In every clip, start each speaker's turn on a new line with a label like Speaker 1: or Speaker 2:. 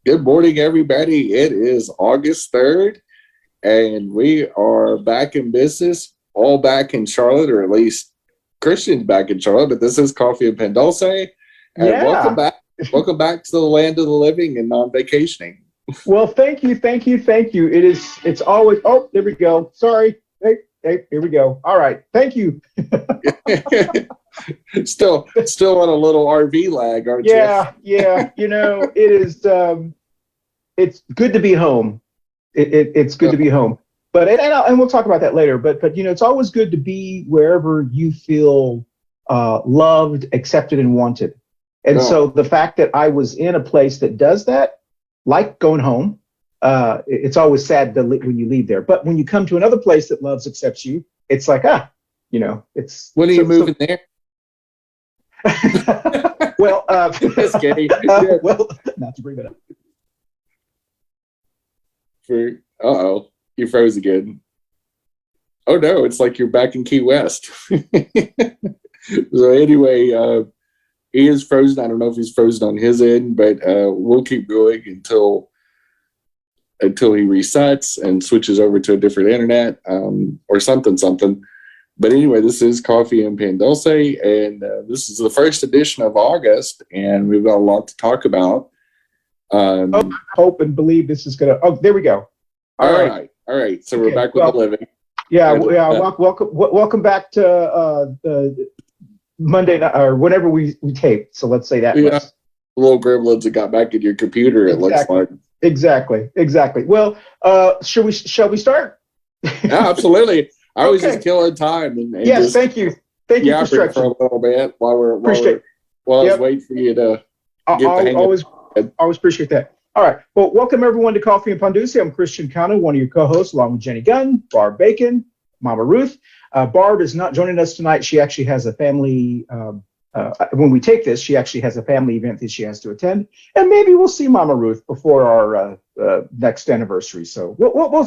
Speaker 1: Good morning, everybody. It is August 3rd, and we are back in business, all back in Charlotte, or at least Christian's back in Charlotte, but this is Coffee Pan Dulce, and welcome back. Welcome back to the land of the living and non-vacationing.
Speaker 2: Well, thank you. It's always, oh, there we go. Sorry. Hey, here we go. All right. Thank you.
Speaker 1: Still on a little RV lag, aren't you?
Speaker 2: Yeah. You know, it is, it's good to be home. It's good to be home. But, and we'll talk about that later, but, you know, it's always good to be wherever you feel loved, accepted, and wanted. And so the fact that I was in a place that does that, like going home, it's always sad when you leave there. But when you come to another place that loves, accepts you, it's like, you know, it's.
Speaker 1: When are you moving there?
Speaker 2: Well,
Speaker 1: just kidding.
Speaker 2: Well, not to bring that up.
Speaker 1: Uh-oh, you froze again. Oh no, it's like you're back in Key West. So anyway, he is frozen. I don't know if he's frozen on his end, but we'll keep going until he resets and switches over to a different internet or something. But anyway, this is Coffee and Pan Dulce, and this is the first edition of August, and we've got a lot to talk about.
Speaker 2: I hope and believe this is gonna. Oh, there we go. All right. So we're back with the living. Yeah. Welcome back to the Monday night or whenever we tape. So let's say that.
Speaker 1: Yeah. The little gremlins that got back in your computer. It looks like.
Speaker 2: Exactly. Well, shall we start?
Speaker 1: Yeah, absolutely. I was just killing time and
Speaker 2: yes, just thank you for
Speaker 1: a little bit while I was waiting for you to get the hang of it.
Speaker 2: Always appreciate that. All right. Well, welcome everyone to Coffee and Pan Dulce. I'm Christian Cano, one of your co-hosts, along with Jenny Gunn, Barb Bacon, Mama Ruth. Barb is not joining us tonight. She actually has a family. When we take this, she actually has a family event that she has to attend, and maybe we'll see Mama Ruth before our next anniversary. So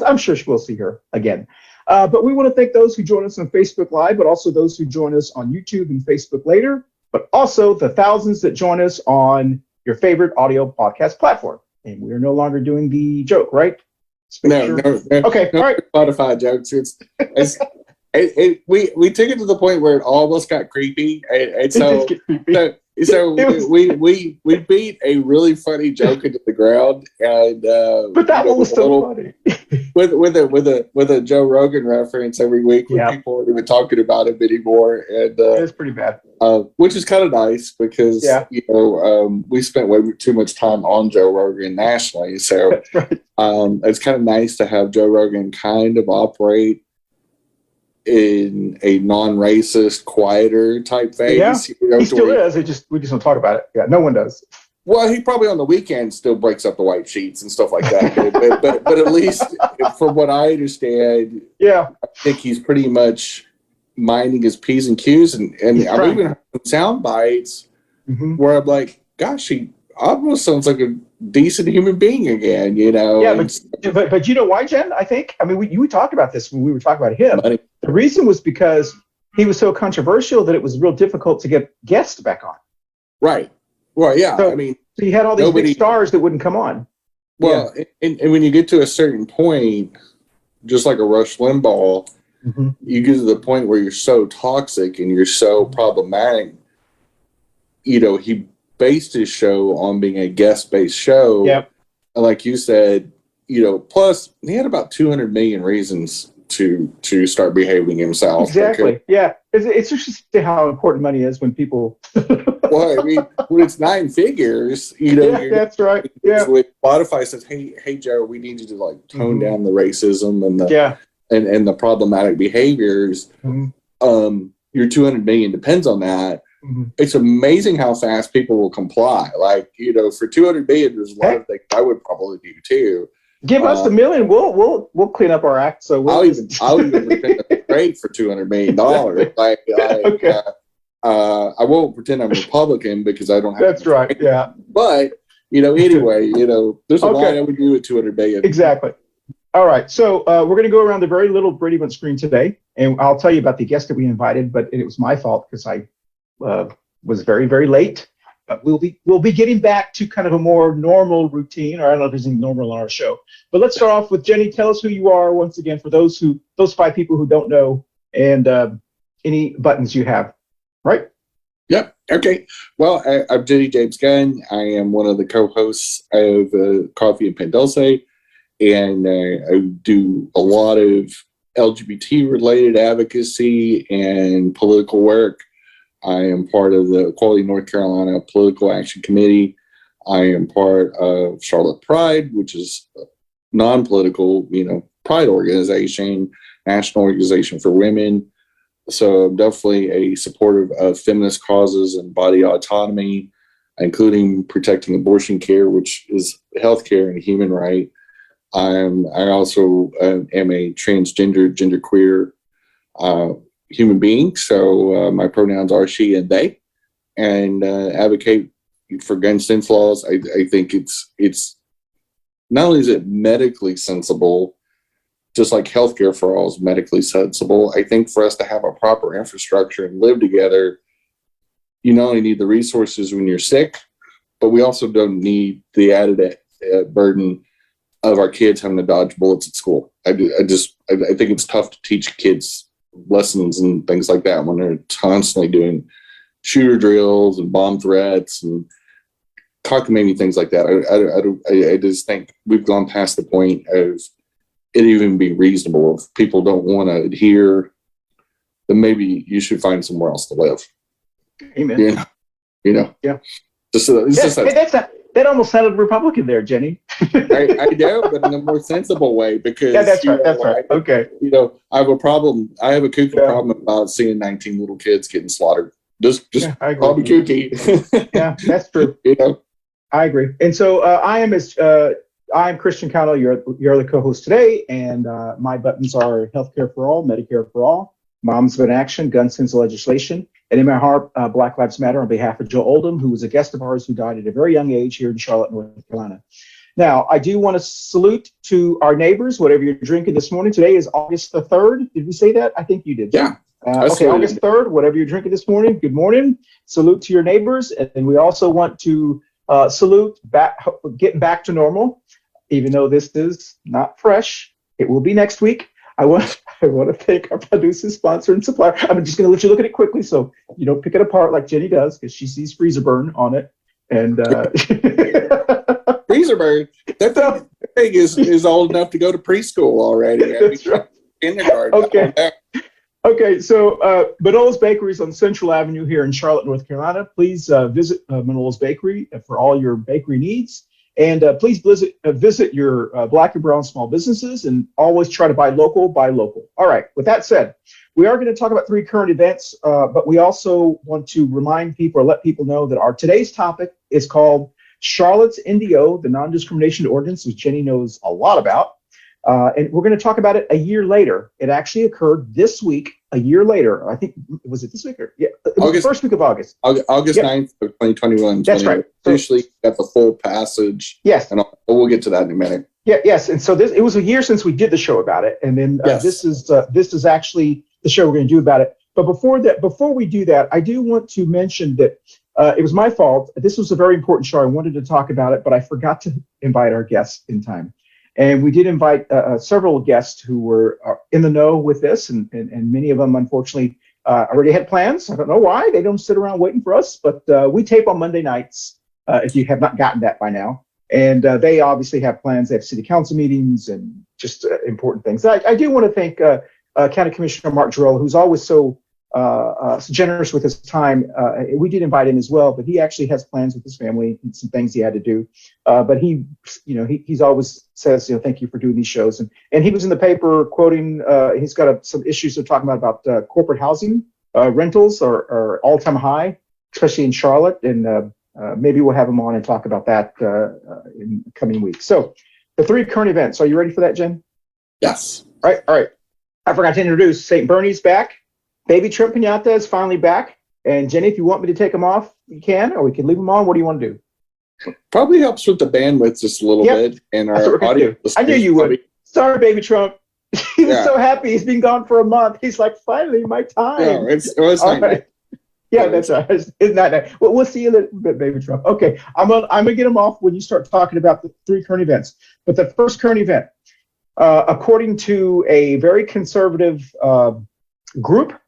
Speaker 2: I'm sure we'll see her again. But we want to thank those who join us on Facebook Live, but also those who join us on YouTube and Facebook later, but also the thousands that join us on your favorite audio podcast platform. And we're no longer doing the joke, right?
Speaker 1: No.
Speaker 2: Okay, all right.
Speaker 1: Spotify jokes. We took it to the point where it almost got creepy, and so we beat a really funny joke into the ground, and
Speaker 2: but that one was so funny
Speaker 1: with a Joe Rogan reference every week when people aren't even talking about him anymore, and
Speaker 2: it's pretty bad.
Speaker 1: Which is kind of nice because we spent way too much time on Joe Rogan nationally, so
Speaker 2: that's right.
Speaker 1: It's kind of nice to have Joe Rogan kind of operate in a non-racist, quieter type phase.
Speaker 2: Yeah, he still is. We just don't talk about it. Yeah, no one does.
Speaker 1: Well, he probably on the weekend still breaks up the white sheets and stuff like that. but at least, from what I understand, I think he's pretty much minding his P's and Q's. And I've even heard some sound bites where I'm like, gosh, he almost sounds like a decent human being again, you know?
Speaker 2: Yeah, but you know why, Jen? I mean, we talked about this when we were talking about him. The reason was because he was so controversial that it was real difficult to get guests back on.
Speaker 1: Right. Well, yeah.
Speaker 2: So you had all these big stars that wouldn't come on.
Speaker 1: Well, and when you get to a certain point, just like a Rush Limbaugh, you get to the point where you're so toxic and you're so problematic. You know, he based his show on being a guest-based show. Yep. And like you said, you know, plus he had about 200 million reasons to start behaving himself.
Speaker 2: Exactly. Okay? Yeah. It's just how important money is when people.
Speaker 1: Well, I mean, when it's 9 figures, you know.
Speaker 2: Yeah, that's right. Yeah.
Speaker 1: When Spotify says, "Hey, Joe, we need you to like tone down the racism and the and the problematic behaviors." Your 200 million depends on that. It's amazing how fast people will comply. Like, you know, for 200 million, there's a lot of things I would probably do too.
Speaker 2: Give us $1 million, we'll clean up our act. So
Speaker 1: I'll even pretend I'm great for $200 million. Like, I won't pretend I'm Republican because I don't have.
Speaker 2: That's right. Yeah.
Speaker 1: But you know, anyway, you know, there's a lot I would do with 200 million.
Speaker 2: Exactly. All right. So we're going to go around the very little Brady Bunch screen today, and I'll tell you about the guest that we invited. But it was my fault because I was very, very late, we'll be getting back to kind of a more normal routine, or I don't know if there's anything normal on our show. But let's start off with Jenny. Tell us who you are once again for those 5 people who don't know, and any buttons you have. Right?
Speaker 1: Yep. Okay. Well, I'm Jenny-Jaymes Gunn. I am one of the co-hosts of Coffee Pan Dulce, and I do a lot of LGBT-related advocacy and political work. I am part of the Equality North Carolina Political Action Committee. I am part of Charlotte Pride, which is a non-political, pride organization, national organization for women. So I'm definitely a supporter of feminist causes and body autonomy, including protecting abortion care, which is healthcare and a human right. I also am a transgender, genderqueer human being. So my pronouns are she and they, and advocate for gun sense laws. I think it's not only is it medically sensible, just like healthcare for all is medically sensible. I think for us to have a proper infrastructure and live together, you not only need the resources when you're sick, but we also don't need the added burden of our kids having to dodge bullets at school. I think it's tough to teach kids lessons and things like that when they're constantly doing shooter drills and bomb threats and cockamamie things like that. I just think we've gone past the point of it even being reasonable. If people don't want to adhere, then maybe you should find somewhere else to live.
Speaker 2: Amen.
Speaker 1: Yeah.
Speaker 2: That almost sounded Republican there, Jenny.
Speaker 1: I know, but in a more sensible way, because
Speaker 2: that's right. Okay.
Speaker 1: I have a problem. I have a kooky problem about seeing 19 little kids getting slaughtered. Just call me kooky.
Speaker 2: Yeah, that's true. I agree. And so I'm Christian Cano, your the co-host today, and my buttons are healthcare for all, Medicare for all, Moms of Action, gun sense legislation, and in my heart, Black Lives Matter on behalf of Joe Oldham, who was a guest of ours who died at a very young age here in Charlotte, North Carolina. Now, I do want to salute to our neighbors, whatever you're drinking this morning. Today is August the 3rd. Did we say that? I think you did.
Speaker 1: Yeah.
Speaker 2: Okay, August 3rd, whatever you're drinking this morning, good morning. Salute to your neighbors. And we also want to salute getting back to normal. Even though this is not fresh, it will be next week. I want to thank our producer, sponsor, and supplier. I'm just going to let you look at it quickly so you don't pick it apart like Jenny does, because she sees freezer burn on it. And
Speaker 1: freezer burn. That thing is old enough to go to preschool already.
Speaker 2: That's right.
Speaker 1: Kindergarten.
Speaker 2: Okay. So Manolo's Bakery is on Central Avenue here in Charlotte, North Carolina. Please visit Manolo's Bakery for all your bakery needs. And please visit your Black and brown small businesses, and always try to buy local. All right. With that said, we are going to talk about 3 current events, but we also want to remind people or let people know that our today's topic is called Charlotte's NDO, the non-discrimination ordinance, which Jenny knows a lot about. And we're going to talk about it a year later. It actually occurred this week, a year later. I think, was it this week? Or, yeah, it was the first week of August.
Speaker 1: August 9th of 2021.
Speaker 2: That's right.
Speaker 1: Officially got the full passage.
Speaker 2: Yes.
Speaker 1: And we'll get to that in a minute.
Speaker 2: Yeah, yes. And so it was a year since we did the show about it. And then this is actually the show we're going to do about it. But before we do that, I do want to mention that it was my fault. This was a very important show. I wanted to talk about it, but I forgot to invite our guests in time. And we did invite several guests who were in the know with this, and many of them, unfortunately, already had plans. I don't know why. They don't sit around waiting for us, but we tape on Monday nights, if you have not gotten that by now. And they obviously have plans. They have city council meetings and just important things. I do want to thank County Commissioner Mark Jarrell, who's always so generous with his time. We did invite him as well, but he actually has plans with his family and some things he had to do. But he's always says, thank you for doing these shows. And he was in the paper quoting, he's got some issues they're talking about corporate housing rentals are all-time high, especially in Charlotte. And maybe we'll have him on and talk about that in the coming weeks. So the 3 current events. Are you ready for that, Jen?
Speaker 1: Yes.
Speaker 2: All right. I forgot to introduce St. Bernie's back. Baby Trump Pinata is finally back. And Jenny, if you want me to take them off, you can, or we can leave them on. What do you want to do?
Speaker 1: Probably helps with the bandwidth just a little bit. And our audio.
Speaker 2: I knew you would. Sorry, Baby Trump. He was so happy. He's been gone for a month. He's like, finally, my time.
Speaker 1: No, it was nice.
Speaker 2: Right. Yeah, that's right. It's not that. Well, we'll see you later, Baby Trump. Okay, I'm gonna get them off when you start talking about the three current events. But the first current event, according to a very conservative group,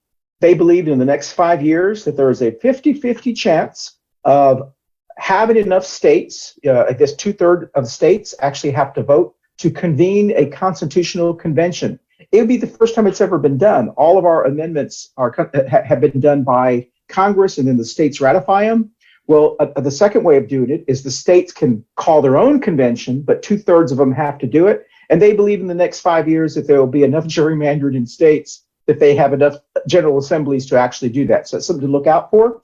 Speaker 2: they believe in the next 5 years that there is a 50-50 chance of having enough states, I guess 2/3 of states actually have to vote to convene a constitutional convention. It would be the first time it's ever been done. All of our amendments have been done by Congress, and then the states ratify them. Well, the second way of doing it is the states can call their own convention, but 2/3 of them have to do it. And they believe in the next 5 years that there will be enough gerrymandered in states that they have enough general assemblies to actually do that. So that's something to look out for.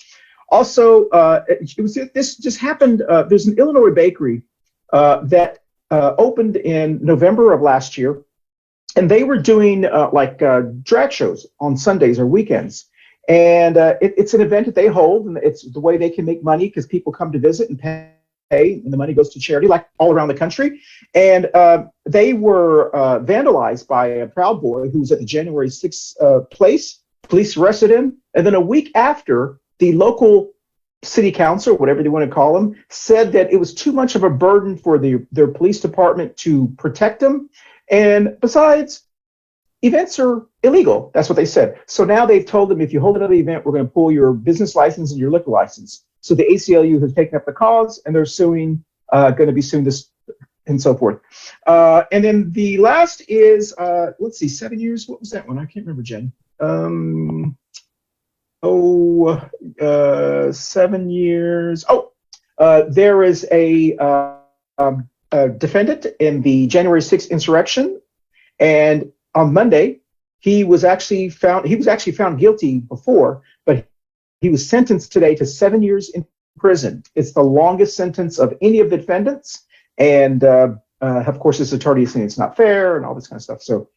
Speaker 2: Also, this just happened. There's an Illinois bakery that opened in November of last year, and they were doing drag shows on Sundays or weekends. And it's an event that they hold, and it's the way they can make money because people come to visit and pay, and the money goes to charity, like all around the country. And they were vandalized by a Proud Boy who was at the January 6th place. Police arrested him, and then a week after, the local city council, whatever they want to call them, said that it was too much of a burden for their police department to protect them. And besides, events are illegal. That's what they said. So now they've told them, if you hold another event, we're going to pull your business license and your liquor license. So the ACLU has taken up the cause, and they're going to be suing this and so forth. And then the last is, let's see, 7 years. What was that one? I can't remember, Jen. 7 years. There is a defendant in the January 6th insurrection, and on Monday he was actually found guilty before, but he was sentenced today to 7 years in prison. It's the longest sentence of any of the defendants, and of course his attorney is saying it's not fair and all this kind of stuff. So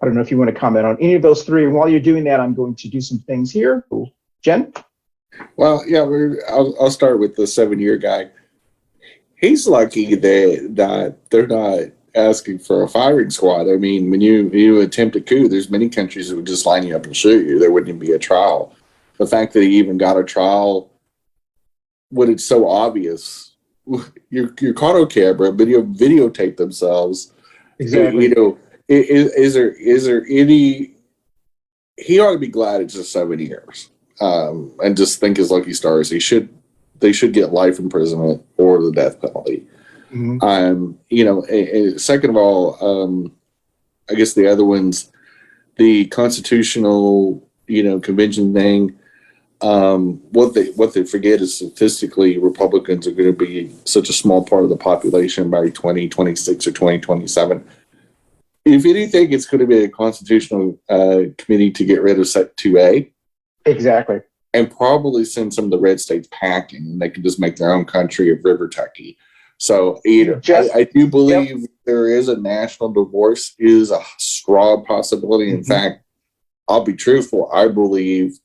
Speaker 2: I don't know if you want to comment on any of those three. And while you're doing that, I'm going to do some things here. Jen?
Speaker 1: Well, yeah, I'll start with the 7-year guy. He's lucky that they're not asking for a firing squad. I mean, when you attempt a coup, there's many countries that would just line you up and shoot you. There wouldn't even be a trial. The fact that he even got a trial when it's so obvious, your Cano camera videotape themselves.
Speaker 2: Exactly.
Speaker 1: Is there any? He ought to be glad it's just 7 years, and just think his lucky stars. They should get life imprisonment or the death penalty. Mm-hmm. Second of all, I guess the other ones, the constitutional, convention thing. What they forget is statistically Republicans are going to be such a small part of the population by 2026 or 2027. If anything, it's going to be a constitutional committee to get rid of Set 2A.
Speaker 2: Exactly.
Speaker 1: And probably send some of the red states packing, and they can just make their own country of River Tucky. So I do believe there is a national divorce, is a strong possibility. In fact, I'll be truthful, I believe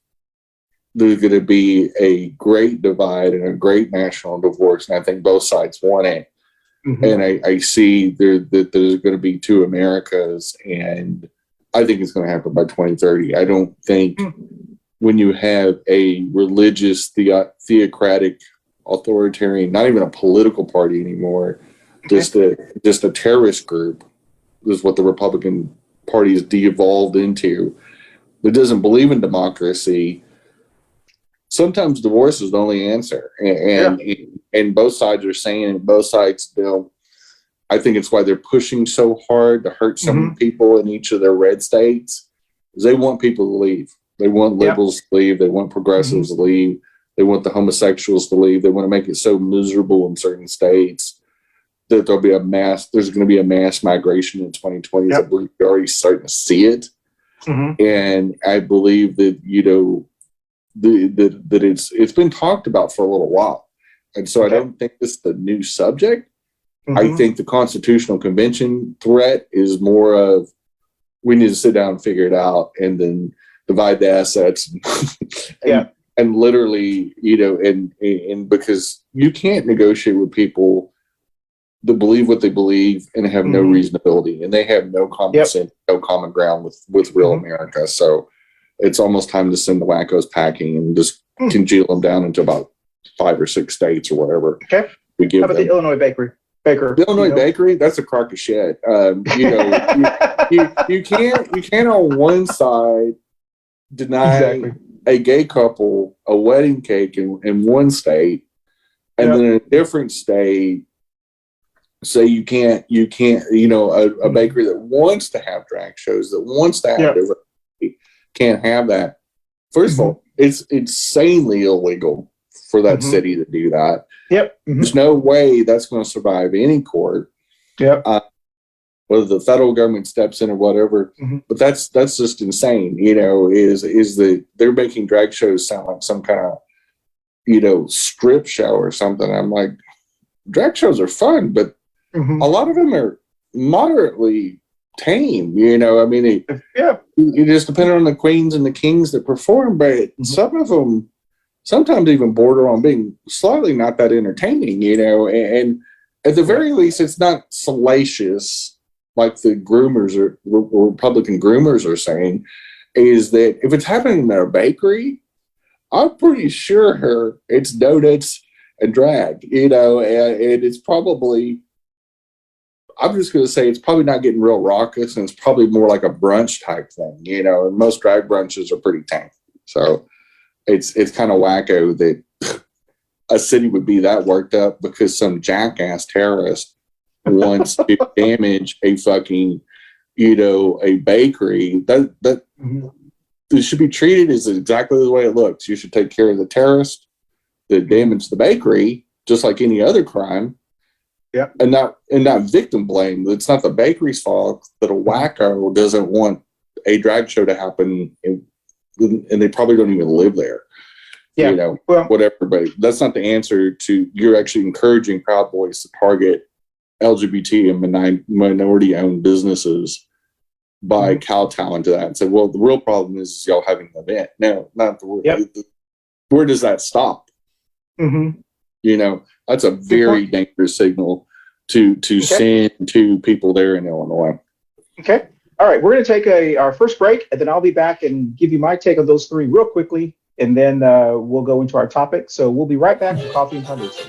Speaker 1: there's going to be a great divide and a great national divorce, and I think both sides want it. Mm-hmm. And I see that there's going to be two Americas, and I think it's going to happen by 2030. I don't think when you have a religious, theocratic, authoritarian, not even a political party anymore, just a terrorist group, is what the Republican Party has de-evolved into, that doesn't believe in democracy. Sometimes divorce is the only answer, and both sides are saying it. Both sides, I think it's why they're pushing so hard to hurt some people in each of their red states, is they want people to leave. They want liberals to leave. They want progressives to leave. They want the homosexuals to leave. They want to make it so miserable in certain states that there'll be there's going to be a mass migration in 2020. Yep. We're already starting to see it, and I believe that that it's been talked about for a little while, and so I don't think this is the new subject. I think the Constitutional Convention threat is more of, we need to sit down and figure it out, and then divide the assets, and literally, and because you can't negotiate with people that believe what they believe and have no reasonability, and they have no common sense, no common ground with real America. So it's almost time to send the wackos packing and just congeal them down into about 5 or 6 states or whatever.
Speaker 2: Okay.
Speaker 1: We give
Speaker 2: How about
Speaker 1: them.
Speaker 2: the Illinois Baker?
Speaker 1: The Illinois Bakery, that's a crock of shit. You can't on one side deny a gay couple a wedding cake in one state, and then in a different state say you can't, a bakery that wants to have drag shows, that wants to have diversity, can't have that. First of all, it's insanely illegal for that city to do that. There's no way that's going to survive any court. Whether the federal government steps in or whatever, but that's just insane. Is that they're making drag shows sound like some kind of strip show or something. I'm like, drag shows are fun, but a lot of them are moderately tame. I mean, it just depends on the queens and the kings that perform, but some of them sometimes even border on being slightly not that entertaining, and at the very least, it's not salacious like the groomers or Republican groomers are saying. Is that if it's happening in a bakery, I'm pretty sure it's donuts and drag, and it's probably, I'm just going to say it's probably not getting real raucous, and it's probably more like a brunch type thing, and most drag brunches are pretty tame. So it's kind of wacko that a city would be that worked up because some jackass terrorist wants to damage a fucking, a bakery. That it should be treated as exactly the way it looks. You should take care of the terrorist that damaged the bakery, just like any other crime. And not victim blame. It's not the bakery's fault that a wacko doesn't want a drag show to happen, and they probably don't even live there. Whatever. But that's not the answer to. You're actually encouraging Proud Boys to target LGBT and minority-owned businesses by kowtowing to that and say, well, the real problem is y'all having an event. No, not the where does that stop? That's a very dangerous signal to send to people there in Illinois. Okay.
Speaker 2: All right. We're going to take our first break, and then I'll be back and give you my take on those three real quickly, and then we'll go into our topic. So we'll be right back to Coffee and Pan Dulce.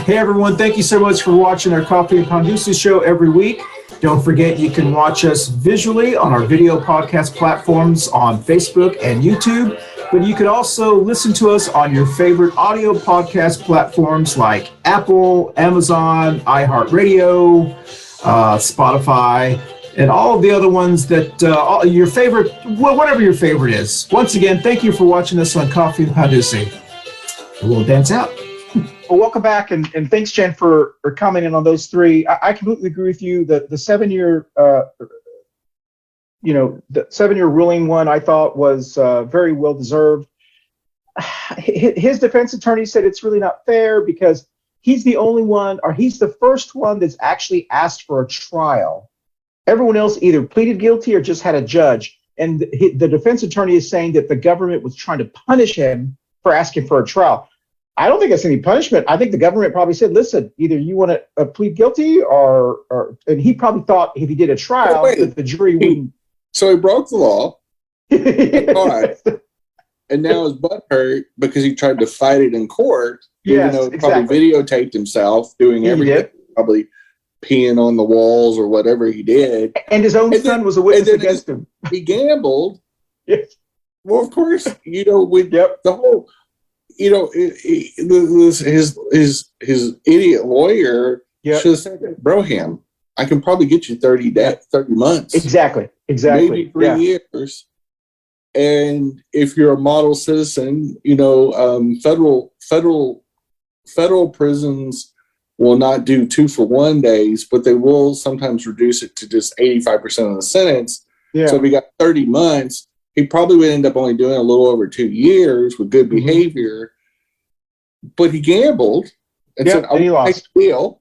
Speaker 2: Hey, everyone. Thank you so much for watching our Coffee and Pan Dulce show every week. Don't forget, you can watch us visually on our video podcast platforms on Facebook and YouTube. But you can also listen to us on your favorite audio podcast platforms like Apple, Amazon, iHeartRadio, Spotify, and all of the other ones that your favorite, whatever your favorite is. Once again, thank you for watching us on Coffee and Pan Dulce. We'll dance out. Well, welcome back, and thanks, Jen, for commenting on those three. I completely agree with you that the 7-year the 7-year ruling one I thought was very well deserved. His defense attorney said it's really not fair because he's the only one, or he's the first one that's actually asked for a trial. Everyone else either pleaded guilty or just had a judge. And the defense attorney is saying that the government was trying to punish him for asking for a trial. I don't think it's any punishment. I think the government probably said, listen, either you want to plead guilty or and he probably thought if he did a trial that the jury wouldn't.
Speaker 1: So he broke the law, and now his butt hurt because he tried to fight it in court, even though he probably videotaped himself doing everything, probably peeing on the walls or whatever he did.
Speaker 2: And his own son was a witness against him.
Speaker 1: He gambled. Well, of course, with the whole, his idiot lawyer should have said, Broham, I can probably get you 30 months. Exactly. Maybe 3 years. And if you're a model citizen, federal prisons will not do 2-for-1 days, but they will sometimes reduce it to just 85% of the sentence. So if he got 30 months, he probably would end up only doing a little over 2 years with good behavior. But he gambled and said, "I won't take the deal.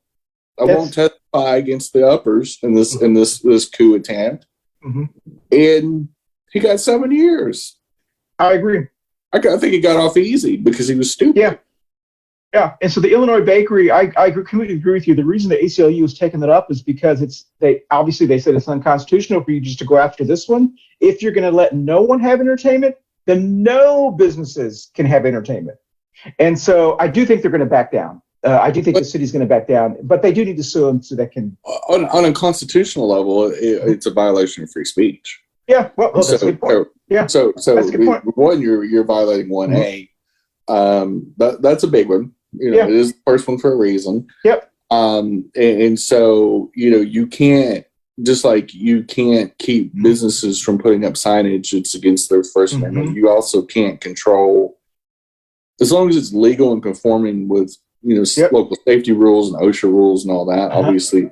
Speaker 1: I won't testify against the uppers in this coup attempt." And he got 7 years.
Speaker 2: I agree.
Speaker 1: I think he got off easy because he was stupid. Yeah. And so the Illinois bakery, I completely agree with you. The reason the ACLU has taken that up is because they said it's unconstitutional for you just to go after this one. If you're going to let no one have entertainment,
Speaker 2: then no businesses can have entertainment. And so I do think they're going to back down. I do think the city's going to back down, but they do need to sue them so they can.
Speaker 1: On a constitutional level, it's a violation of free speech.
Speaker 2: Yeah, well, that's a good point.
Speaker 1: So
Speaker 2: that's a good point.
Speaker 1: One, you're violating 1A. That's a big one. It is the first one for a reason.
Speaker 2: Yep.
Speaker 1: And so you can't, just like you can't keep businesses from putting up signage that's against their First Amendment. You also can't control, as long as it's legal and conforming with local safety rules and OSHA rules and all that. Obviously,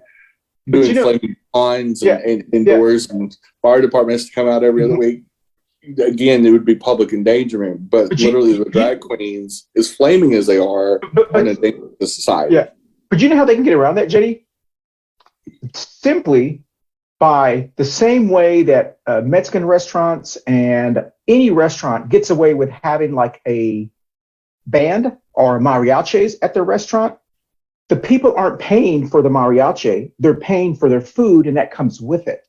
Speaker 1: doing flaming lines and indoors, and fire department has to come out every other week. Again, it would be public endangerment. But literally, the drag queens, as flaming as they are, in a danger to society.
Speaker 2: Yeah, but you know how they can get around that, Jenny? Simply by the same way that Mexican restaurants and any restaurant gets away with having like a band or mariachis at their restaurant. The people aren't paying for the mariachi, they're paying for their food, and that comes with it.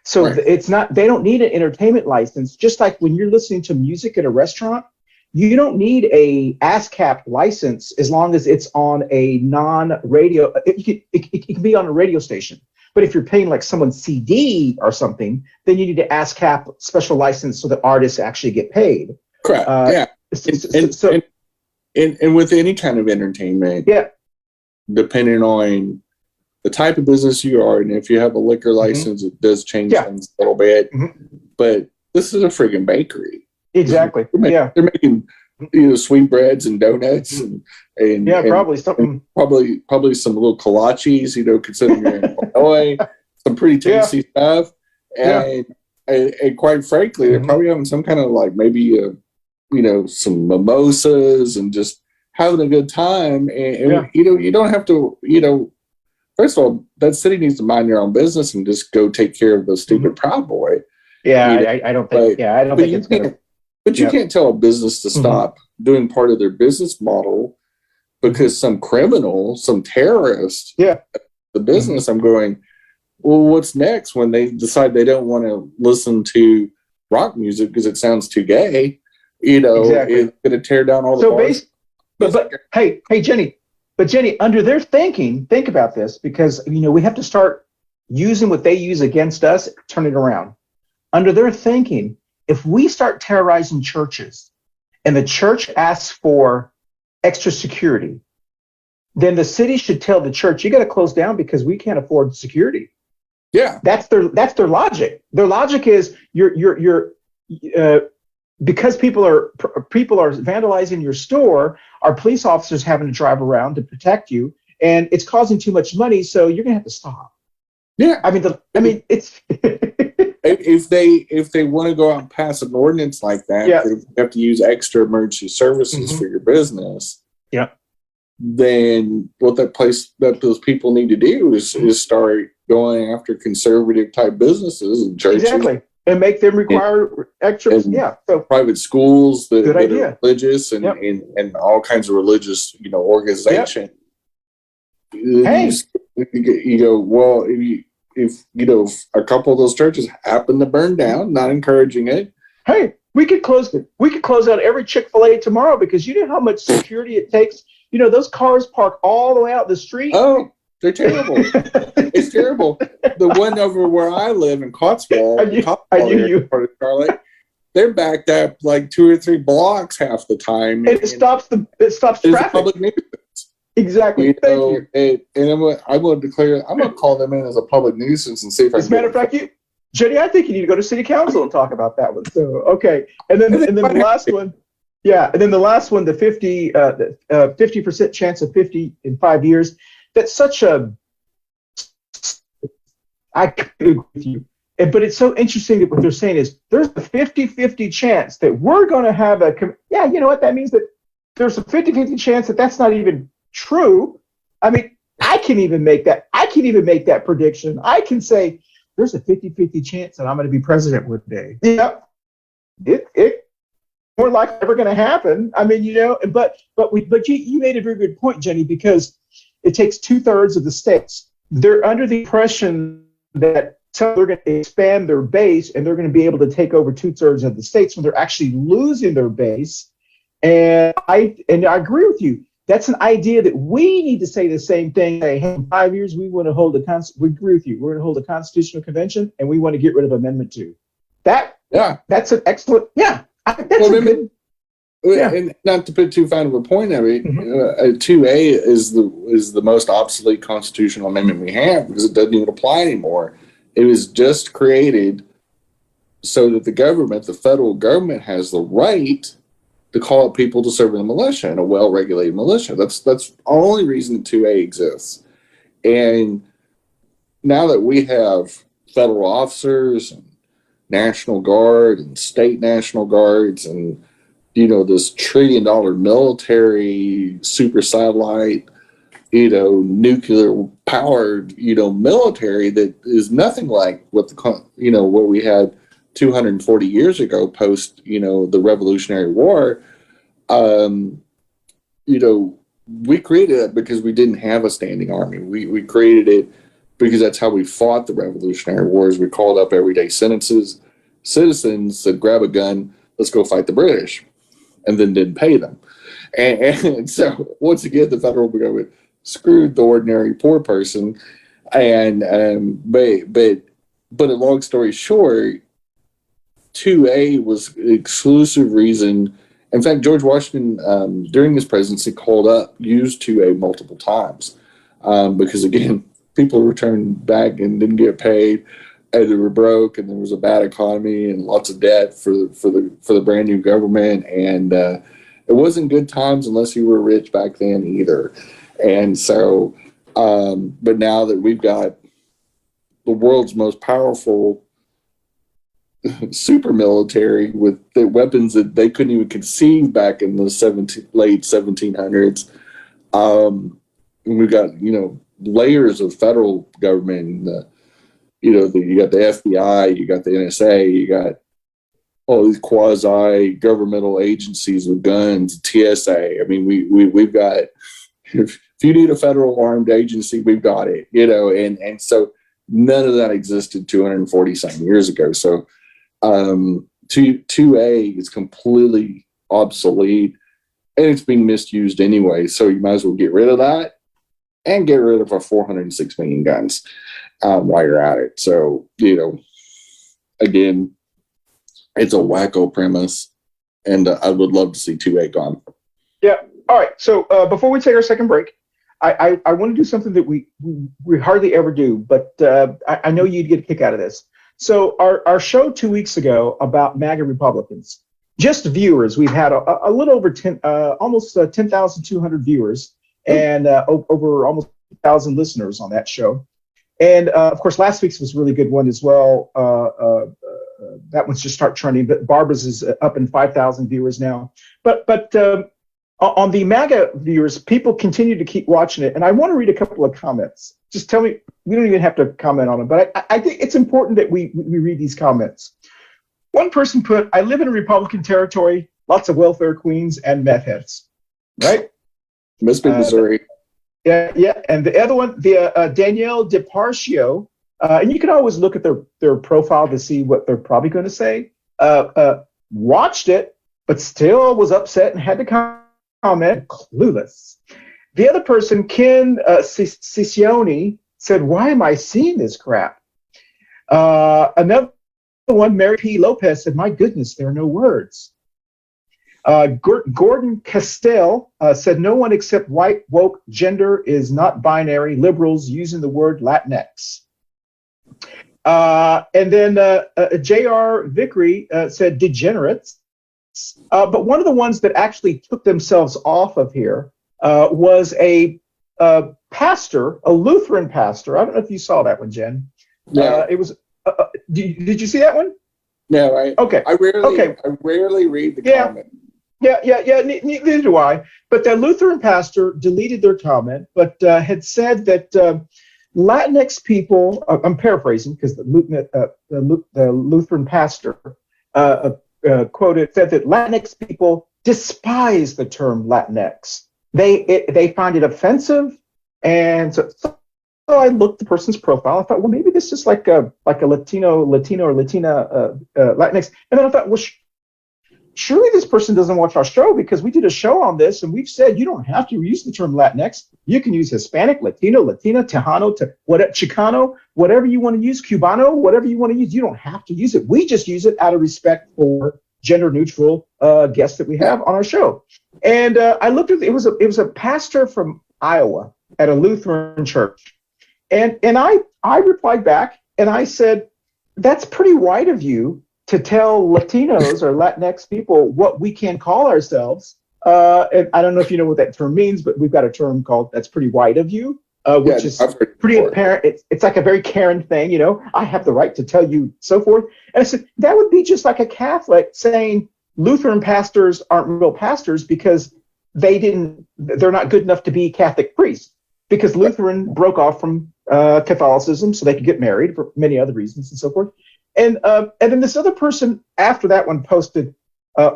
Speaker 2: So it's not, they don't need an entertainment license. Just like when you're listening to music at a restaurant, you don't need a ASCAP license as long as it's on a non-radio, it can be on a radio station. But if you're paying like someone's CD or something, then you need to ASCAP special license so that artists actually get paid.
Speaker 1: Correct. And with any kind of entertainment, depending on the type of business you are, and if you have a liquor license, it does change things a little bit. But this is a friggin' bakery.
Speaker 2: Exactly.
Speaker 1: They're making sweetbreads and donuts and
Speaker 2: probably something.
Speaker 1: Probably some little kolaches, considering you're in Illinois, some pretty tasty stuff. And quite frankly, they're probably having some kind of like maybe some mimosas and just having a good time. And you don't have to, first of all, that city needs to mind their own business and just go take care of the stupid Proud Boy.
Speaker 2: Yeah, I don't think. I don't think it's gonna.
Speaker 1: But you can't tell a business to stop doing part of their business model because some criminal, some terrorist, the business. I'm going, well, what's next when they decide they don't want to listen to rock music because it sounds too gay? It's going to tear down all the bars.
Speaker 2: But hey, Jenny. But Jenny, under their thinking, think about this, because we have to start using what they use against us, turn it around. Under their thinking, if we start terrorizing churches and the church asks for extra security, then the city should tell the church, you got to close down because we can't afford security.
Speaker 1: Yeah.
Speaker 2: That's their logic. Their logic is because people are vandalizing your store, our police officers having to drive around to protect you, and it's causing too much money, so you're gonna have to stop.
Speaker 1: Yeah.
Speaker 2: It's
Speaker 1: if they want to go out and pass an ordinance like that, you have to use extra emergency services for your business.
Speaker 2: Yeah.
Speaker 1: Then what that those people need to do is start going after conservative type businesses and churches.
Speaker 2: Exactly. And make them require extra. So
Speaker 1: private schools that
Speaker 2: are
Speaker 1: religious and all kinds of religious, organization.
Speaker 2: Hey,
Speaker 1: you go, well, if a couple of those churches happen to burn down, not encouraging it.
Speaker 2: Hey, we could close out every Chick-fil-A tomorrow, because you know how much security it takes. Those cars park all the way out the street.
Speaker 1: Oh, they're terrible. It's terrible. The one over where I live in Cotswold, part of Charlotte, they're backed up like 2 or 3 blocks half the time.
Speaker 2: And it stops traffic.
Speaker 1: Public nuisance.
Speaker 2: Exactly. Thank you.
Speaker 1: And I'm going to call them in as a public nuisance and see if I can.
Speaker 2: As a matter of fact, Jenny, I think you need to go to city council and talk about that one. So, okay. And then the last one. Yeah. And then the last one, the 50% chance of 50 in 5 years. That's such I agree with you. But it's so interesting that what they're saying is there's a 50-50 chance that we're going to have you know what that means? That there's a 50-50 chance that that's not even true. I mean, I can even make that prediction. I can say there's a 50-50 chance that I'm going to be president one day. Yeah. It more likely ever going to happen. I mean, but you made a very good point, Jenny, because it takes 2/3 of the states. They're under the impression that tell they're going to expand their base and they're going to be able to take over 2/3 of the states when they're actually losing their base. And I agree with you. That's an idea that we need to say the same thing. Say, hey, in 5 years, we want to hold we agree with you. We're going to hold a constitutional convention and we want to get rid of Amendment 2. That's an excellent, that's a good. Yeah.
Speaker 1: And not to put too fine of a point of it, 2A is the most obsolete constitutional amendment we have because it doesn't even apply anymore. It was just created so that the federal government, has the right to call up people to serve in the militia, and a well-regulated militia. That's the only reason 2A exists. And now that we have federal officers and National Guard and state National Guards and this $1 trillion military, super satellite, nuclear powered, military that is nothing like what what we had 240 years ago post, the Revolutionary War. We created it because we didn't have a standing army. We created it because that's how we fought the Revolutionary Wars. We called up everyday citizens, said, grab a gun, let's go fight the British. And then didn't pay them. And so once again, the federal government screwed the ordinary poor person. And but a long story short, 2A was the exclusive reason. In fact, George Washington, during his presidency, used 2A multiple times because, again, people returned back and didn't get paid. And they were broke, and there was a bad economy and lots of debt for the brand new government, and it wasn't good times unless you were rich back then either. And so, but now that we've got the world's most powerful super military with the weapons that they couldn't even conceive back in the late 1700s, and we've got layers of federal government. You got the FBI, you got the NSA, you got all these quasi-governmental agencies with guns, TSA. I mean, we've got, if you need a federal armed agency, we've got it, and so none of that existed 240-something years ago. So 2A is completely obsolete, and it's being misused anyway. So you might as well get rid of that and get rid of our 406 million guns. While you're at it. So, again, it's a wacko premise, and I would love to see 2A gone.
Speaker 2: Yeah. All right. So before we take our second break, I want to do something that we hardly ever do, but I know you'd get a kick out of this. So our show 2 weeks ago about MAGA Republicans, just viewers, we've had a little over almost 10,200 viewers and over almost 1,000 listeners on that show. And of course, last week's was a really good one as well. That one's just start trending, but Barbara's is up in 5,000 viewers now. But on the MAGA viewers, people continue to keep watching it. And I want to read a couple of comments. Just tell me, we don't even have to comment on them, but I think it's important that we read these comments. One person put, I live in a Republican territory, lots of welfare queens and meth heads, right?
Speaker 1: Must be Missouri.
Speaker 2: Yeah, and the other one, the Danielle DeParcio, and you can always look at their profile to see what they're probably going to say. Watched it, but still was upset and had to comment. Clueless. The other person, Ken Ciccione, said, "Why am I seeing this crap?" Another one, Mary P. Lopez, said, "My goodness, there are no words." Gordon Castell said, "No one except white woke gender is not binary liberals using the word Latinx." And then J.R. Vickery said, "Degenerates." But one of the ones that actually took themselves off of here was a pastor, a Lutheran pastor. I don't know if you saw that one, Jen.
Speaker 1: No.
Speaker 2: It was. Did you see that one?
Speaker 1: No.
Speaker 2: Okay.
Speaker 1: I rarely read the comment.
Speaker 2: Yeah. Neither do I. But the Lutheran pastor deleted their comment, but had said that Latinx people. I'm paraphrasing because the Lutheran pastor quoted said that Latinx people despise the term Latinx. They find it offensive, and so I looked the person's profile. I thought, well, maybe this is like a Latino or Latina Latinx. And then I thought, well, surely this person doesn't watch our show, because we did a show on this and we've said you don't have to use the term Latinx. You can use Hispanic, Latino, Latina, Tejano, Chicano, whatever you want to use, Cubano, whatever you want to use. You don't have to use it. We just use it out of respect for gender neutral guests that we have on our show. And I looked at it was a pastor from Iowa at a Lutheran church. And I replied back and I said, that's pretty white of you to tell Latinos or Latinx people what we can call ourselves. And I don't know if you know what that term means, but we've got a term called "that's pretty white of you," which is pretty apparent. It's like a very Karen thing, you know. I have the right to tell you, so forth. And I said that would be just like a Catholic saying Lutheran pastors aren't real pastors because they're not good enough to be Catholic priests, because Lutheran broke off from Catholicism so they could get married for many other reasons and so forth. And then this other person after that one posted,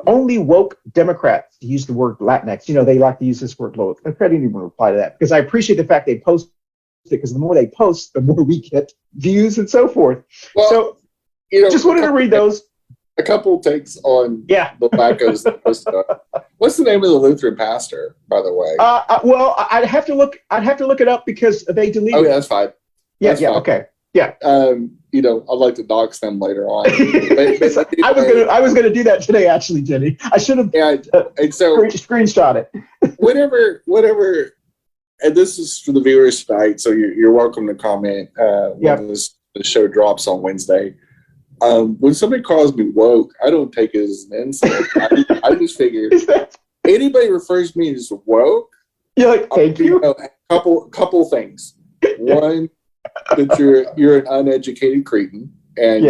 Speaker 2: only woke Democrats use the word Latinx. You know, they like to use this word woke. I didn't even reply to that because I appreciate the fact they post it, because the more they post, the more we get views and so forth. Well, so, you know, just wanted to read those.
Speaker 1: A couple takes on the wackos. What's the name of the Lutheran pastor, by the way?
Speaker 2: Well, I'd have to look it up because they deleted.
Speaker 1: Oh yeah, that's fine.
Speaker 2: Fine. Okay. Yeah.
Speaker 1: You know, I'd like to dox them later on. But
Speaker 2: I was gonna do that today, actually, Jenny. I should have.
Speaker 1: Yeah, and so
Speaker 2: screenshot it.
Speaker 1: whatever. And this is for the viewers tonight, so you're welcome to comment when the show drops on Wednesday. When somebody calls me woke, I don't take it as an insult. I just figure anybody refers to me as woke.
Speaker 2: You're like, thank you.
Speaker 1: A couple things. One, that you're an uneducated cretin and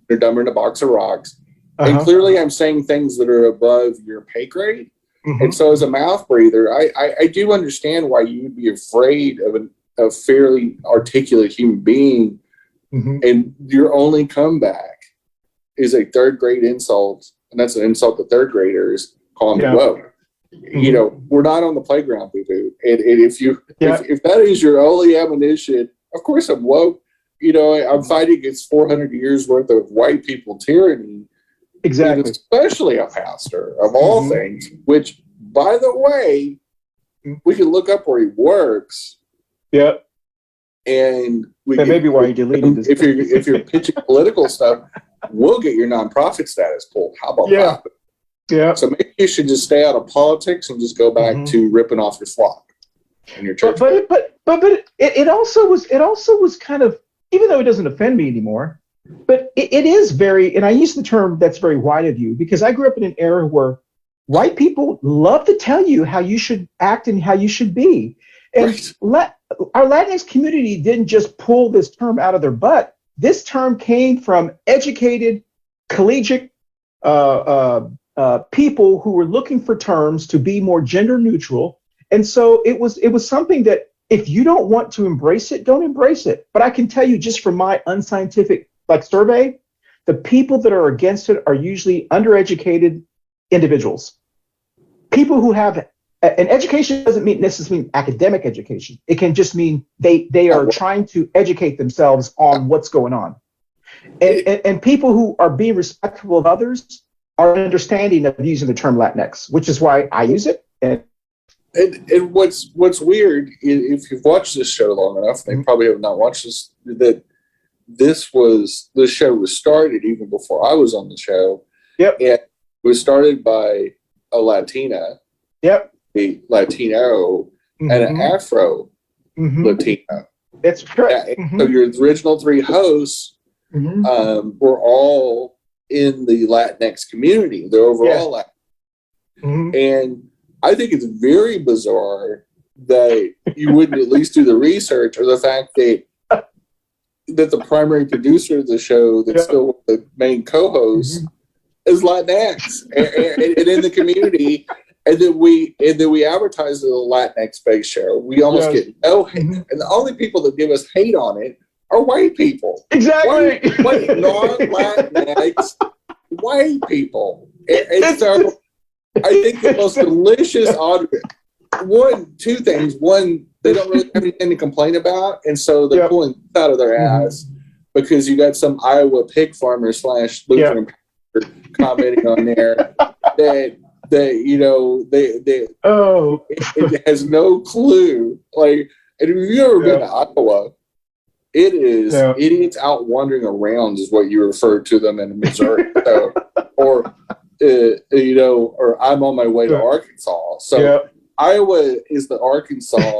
Speaker 1: you're dumber than a box of rocks. And clearly I'm saying things that are above your pay grade. Mm-hmm. And so as a mouth breather, I do understand why you would be afraid of a fairly articulate human being. Mm-hmm. And your only comeback is a third grade insult. And that's an insult to third graders calling me woke. Mm-hmm. You know, we're not on the playground, boo-boo. And if that is your only ammunition, of course I'm woke. You know, I'm fighting against 400 years worth of white people tyranny.
Speaker 2: Exactly.
Speaker 1: Especially a pastor of all things, which, by the way, we can look up where he works.
Speaker 2: Yeah.
Speaker 1: And
Speaker 2: that may be why he deleted this.
Speaker 1: If you're pitching political stuff, we'll get your nonprofit status pulled. How about that?
Speaker 2: Yeah.
Speaker 1: So maybe you should just stay out of politics and just go back to ripping off your flock in your church.
Speaker 2: But it also was kind of, even though it doesn't offend me anymore, but it is very, and I use the term that's very white of you, because I grew up in an era where white people love to tell you how you should act and how you should be. And our Latinx community didn't just pull this term out of their butt. This term came from educated, collegiate people who were looking for terms to be more gender neutral. And so it was something that if you don't want to embrace it, don't embrace it. But I can tell you, just from my unscientific survey, the people that are against it are usually undereducated individuals. People who have an education doesn't necessarily mean academic education. It can just mean they are trying to educate themselves on what's going on. And people who are being respectful of others are understanding of using the term Latinx, which is why I use it.
Speaker 1: And what's weird, if you've watched this show long enough, they probably have not watched this, that this show was started even before I was on the show.
Speaker 2: Yep.
Speaker 1: And it was started by a Latina.
Speaker 2: Yep.
Speaker 1: A Latino and an Afro Latino.
Speaker 2: That's correct.
Speaker 1: So your original three hosts were all in the Latinx community, the overall Latin. And I think it's very bizarre that you wouldn't at least do the research, or the fact that the primary producer of the show, that's still the main co-host, is Latinx and in the community. And then we advertise the Latinx-based show. We almost get no hate. And the only people that give us hate on it are white people.
Speaker 2: Exactly.
Speaker 1: White non-Latinx white people. And so I think the most delicious two things. One, they don't really have anything to complain about, and so they're pulling out of their ass because you got some Iowa pig farmer / Lutheran commenting on there that it has no clue. Like, and if you've ever been to Iowa, it is idiots out wandering around is what you refer to them in Missouri. So, or I'm on my way to Arkansas. So Iowa is the Arkansas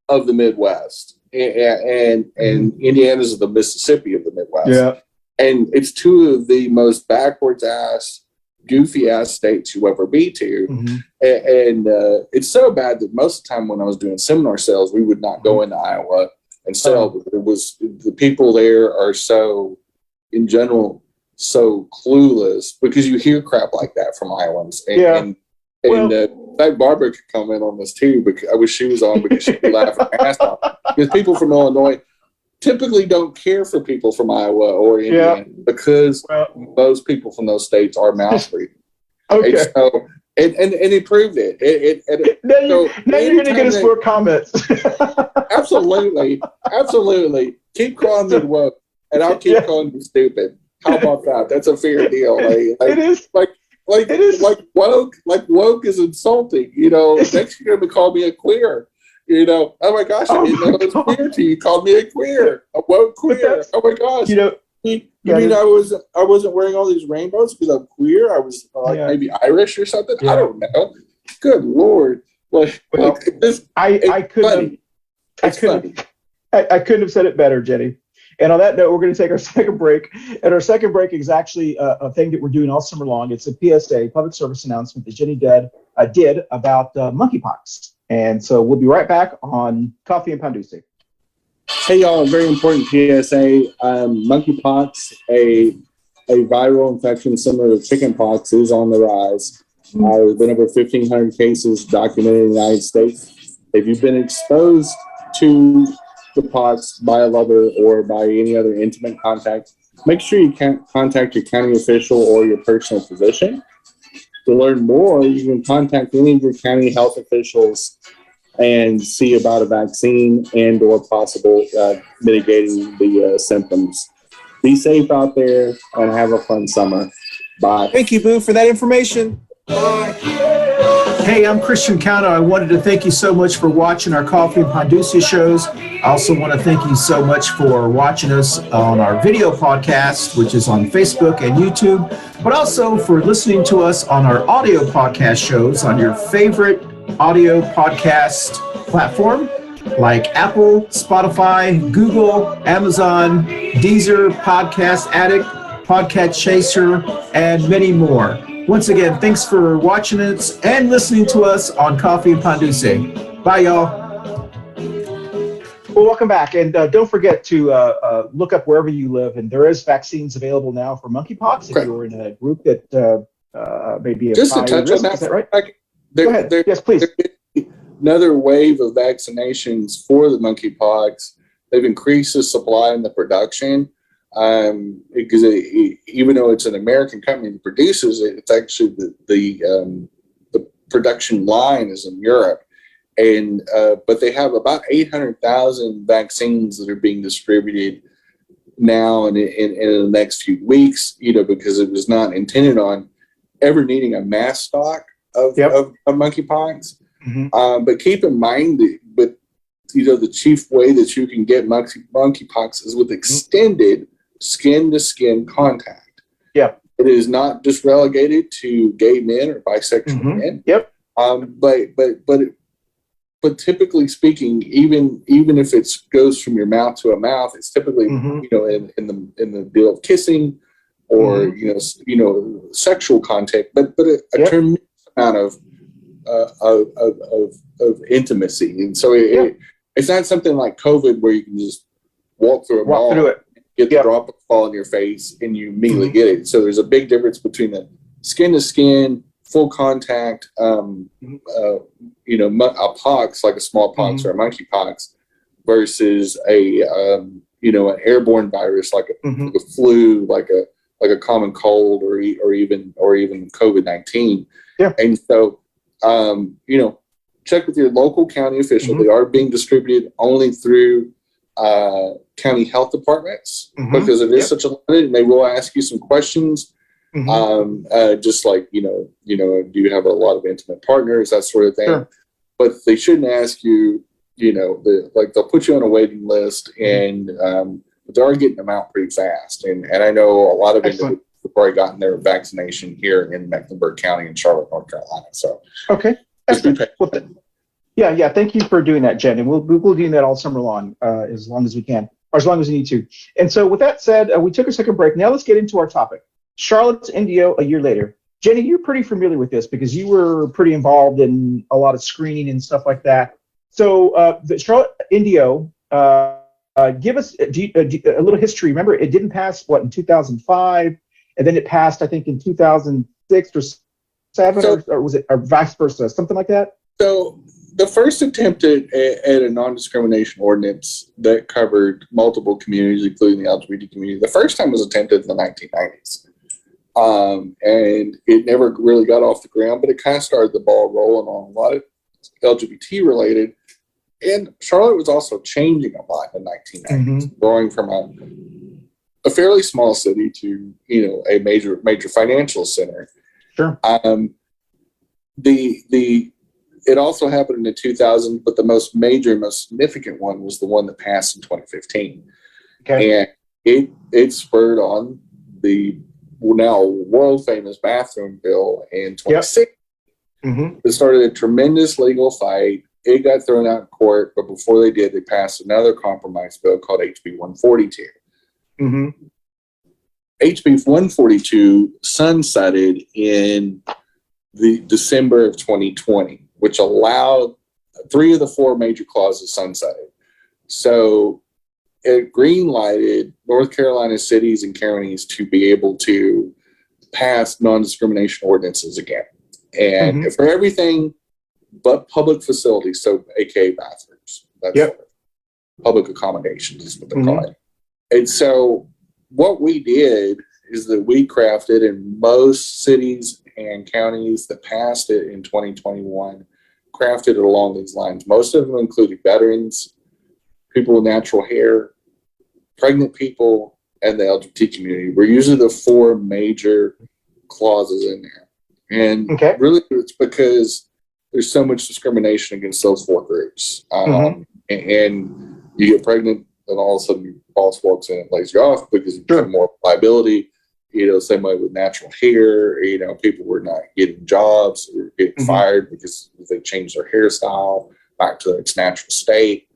Speaker 1: of the Midwest, and Indiana's the Mississippi of the Midwest. Yeah. And it's two of the most backwards ass, goofy ass states you ever be to. Mm-hmm. And it's so bad that most of the time when I was doing seminar sales, we would not go into Iowa and sell. It was the people there are so, in general, so clueless because you hear crap like that from Iowans. And in fact, Barbara could comment on this too, because I wish she was on because she'd be laughing her ass off. Because people from Illinois typically don't care for people from Iowa or Indiana because most people from those states are mouth breathing. Okay. And so, and he proved it.
Speaker 2: Now you're going to get us more comments.
Speaker 1: Absolutely. Keep calling me woke, and I'll keep calling you stupid. How about that? That's a fair deal.
Speaker 2: It is.
Speaker 1: Like woke is insulting. Next you're going to call me a queer. Oh my gosh, I didn't know it was queer to you. You called me a queer, a woke queer. Oh my gosh. You mean I wasn't wearing all these rainbows because I'm queer? I was maybe Irish or something? Yeah. I don't know. Good Lord. I couldn't
Speaker 2: have said it better, Jenny. And on that note, we're going to take our second break. And our second break is actually a thing that we're doing all summer long. It's a PSA, public service announcement that Jenny did about monkeypox. And so we'll be right back on Coffee and Pan Dulce.
Speaker 1: Hey, y'all, a very important PSA. Monkeypox, a viral infection similar to chickenpox, is on the rise. There's been over 1,500 cases documented in the United States. If you've been exposed to the pox by a lover or by any other intimate contact, make sure you contact your county official or your personal physician. To learn more, you can contact any of your county health officials and see about a vaccine and or possible mitigating the symptoms. Be safe out there and have a fun summer. Bye.
Speaker 2: Thank you, Boo, for that information. Bye. Hey, I'm Christian Cano. I wanted to thank you so much for watching our Coffee and Pan Dulce shows. I also want to thank you so much for watching us on our video podcast, which is on Facebook and YouTube, but also for listening to us on our audio podcast shows on your favorite audio podcast platform like Apple, Spotify, Google, Amazon, Deezer, Podcast Addict, Podcast Chaser, and many more. Once again, thanks for watching us and listening to us on Coffee and Pan Dulce. Bye, y'all. Well, welcome back. And don't forget to look up wherever you live. And there is vaccines available now for monkeypox if you're in a group that may be
Speaker 1: just to touch on that. Is that right? Go ahead. Yes, please. Another wave of vaccinations for the monkeypox. They've increased the supply and the production. Because even though it's an American company that produces it, it's actually the production line is in Europe, and but they have about 800,000 vaccines that are being distributed now and in the next few weeks. Because it was not intended on ever needing a mass stock of monkeypox. Mm-hmm. But keep in mind that, the chief way that you can get monkeypox is with extended skin-to-skin contact. Yeah, it is not just relegated to gay men or bisexual men. Yep. But typically speaking, even if it goes from your mouth to a mouth, it's typically in the deal of kissing or sexual contact. But a tremendous amount of intimacy, and so it's not something like COVID where you can just walk through a mall. Get the droplet fall in your face and you immediately get it. So there's a big difference between the skin to skin, full contact, a pox like a smallpox or a monkeypox versus an airborne virus like a flu, like a common cold or even COVID-19. Yeah. And so check with your local county official. They are being distributed only through county health departments because it is such a limited, and they will ask you some questions. Just like, do you have a lot of intimate partners, that sort of thing.
Speaker 2: Sure.
Speaker 1: But they shouldn't ask you, they'll put you on a waiting list, and they are getting them out pretty fast. And I know a lot of individuals have already gotten their vaccination here in Mecklenburg County and Charlotte, North Carolina. So
Speaker 2: okay. Excellent. Well, yeah. Thank you for doing that, Jen. And we'll do that all summer long, as long as we can, or as long as we need to. And so with that said, we took a second break. Now let's get into our topic. Charlotte's NDO a year later. Jenny, you're pretty familiar with this because you were pretty involved in a lot of screening and stuff like that. So the Charlotte NDO, give us a little history. Remember, it didn't pass, in 2005? And then it passed, I think, in 2006 or 2007, or was it or vice versa, something like that? So
Speaker 1: the first attempt at a non-discrimination ordinance that covered multiple communities, including the LGBT community, the first time was attempted in the 1990s. And it never really got off the ground, but it kind of started the ball rolling on a lot of LGBT related. And Charlotte was also changing a lot in the 1990s, growing from a fairly small city to, a major financial center.
Speaker 2: Sure.
Speaker 1: It also happened in the 2000s, but the most significant one was the one that passed in 2015. Okay. And it spurred on the now world famous bathroom bill in 2016. It started a tremendous legal fight. It got thrown out in court, but before they did, they passed another compromise bill called HB 142. HB 142 sunsetted in the December of 2020, which allowed 3 of the 4 major clauses sunsetted. So it green-lighted North Carolina cities and counties to be able to pass non-discrimination ordinances again. And for everything but public facilities, so AKA bathrooms. That's public accommodations is what they call it. And so what we did is that we crafted, in most cities and counties that passed it in 2021, crafted it along these lines. Most of them included veterans, people with natural hair, pregnant people, and the LGBT community. We're usually the 4 major clauses in there. And really it's because there's so much discrimination against those 4 groups. And you get pregnant, and all of a sudden your boss walks in and lays you off because you have more liability. Same way with natural hair, people were not getting jobs, or getting fired because they changed their hairstyle back to its natural state.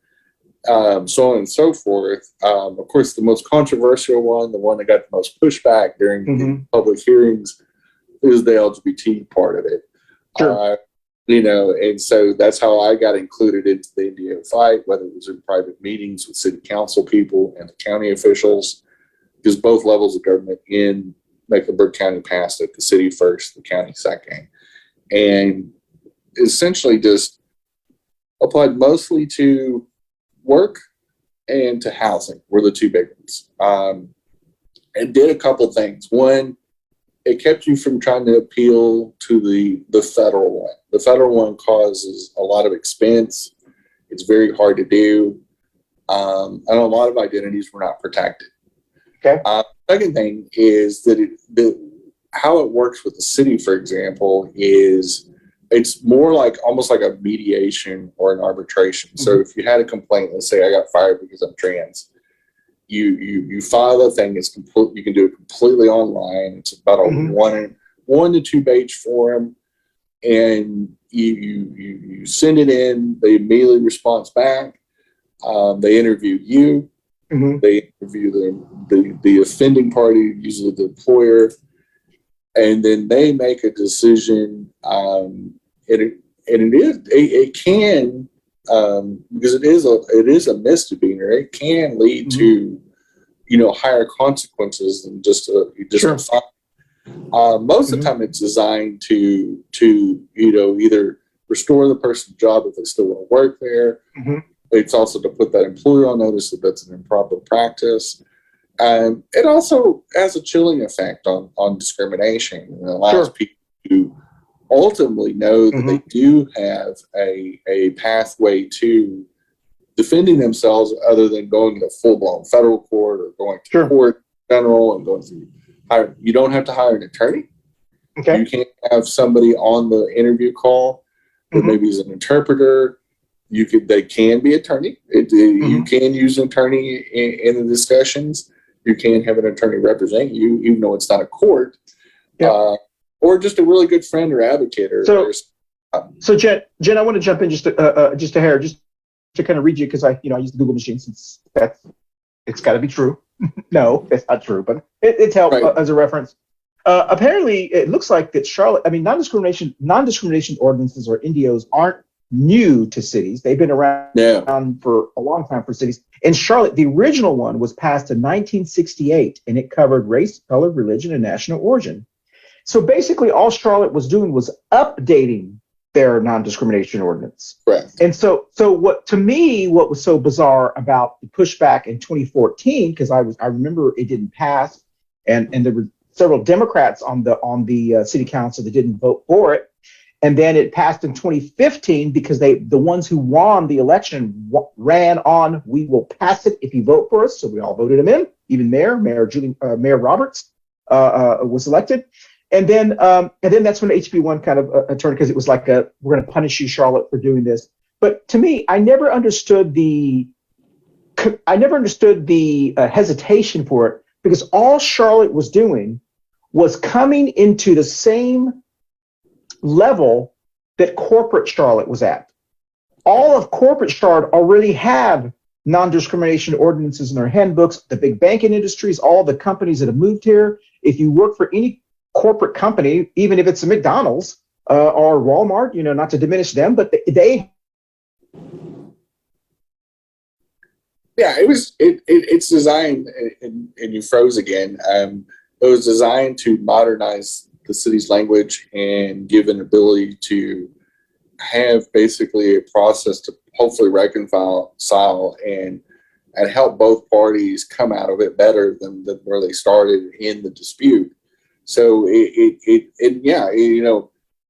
Speaker 1: So on and so forth. Of course, the most controversial one, the one that got the most pushback during the public hearings, is the LGBT part of it. And so that's how I got included into the NDO fight, whether it was in private meetings with city council people and the county officials, because both levels of government in Mecklenburg County passed it, the city first, the county second. And essentially just applied mostly to work and to housing were the 2 big ones. And did a couple things. One, it kept you from trying to appeal to the federal one. The federal one causes a lot of expense. It's very hard to do. And a lot of identities were not protected. Okay. Second thing is that how it works with the city, for example, is it's more like almost like a mediation or an arbitration. So if you had a complaint, let's say I got fired because I'm trans, you file a thing. It's complete. You can do it completely online. It's about a 1 to 2 page form, and you send it in. They immediately respond back. They interview you. They interview the offending party, usually the employer, and then they make a decision. It can, because it is a misdemeanor. It can lead to higher consequences than just a fine. Most of the time, it's designed to either restore the person's job if they still want to work there. It's also to put that employer on notice that that's an improper practice. It also has a chilling effect on discrimination. It allows people who ultimately know that they do have a pathway to defending themselves other than going to full-blown federal court or going to court general and going through you don't have to hire an attorney.
Speaker 2: Okay.
Speaker 1: You can't have somebody on the interview call that maybe is an interpreter. They can be attorney. You can use an attorney in the discussions. You can have an attorney represent you, even though it's not a court. Or just a really good friend or advocate.
Speaker 2: So Jen, I want to jump in just a hair, just to kind of read you, because I use the Google machine, since it's got to be true. No, it's not true, but it's helped as a reference. Apparently, it looks like that Charlotte. I mean, non-discrimination ordinances, or NDOs, aren't new to cities. They've been around for a long time for cities. In Charlotte, the original one was passed in 1968, and it covered race, color, religion, and national origin. So basically, all Charlotte was doing was updating their non-discrimination ordinance.
Speaker 1: Correct.
Speaker 2: And so what was so bizarre about the pushback in 2014, because I remember it didn't pass, and there were several Democrats on the city council that didn't vote for it. And then it passed in 2015 because the ones who won the election ran on, we will pass it if you vote for us. So we all voted him in. Even Mayor Roberts was elected. And then that's when HB1 kind of turned, because it was like we're going to punish you, Charlotte, for doing this. But to me, I never understood the hesitation for it, because all Charlotte was doing was coming into the same level that corporate Charlotte was at. All of corporate Charlotte already have non-discrimination ordinances in their handbooks. The big banking industries, all the companies that have moved here. If you work for any corporate company, even if it's a McDonald's or Walmart, not to diminish them, but they.
Speaker 1: Yeah, it's designed, and you froze again. It was designed to modernize the city's language and give an ability to have basically a process to hopefully reconcile and help both parties come out of it better than where they started in the dispute. So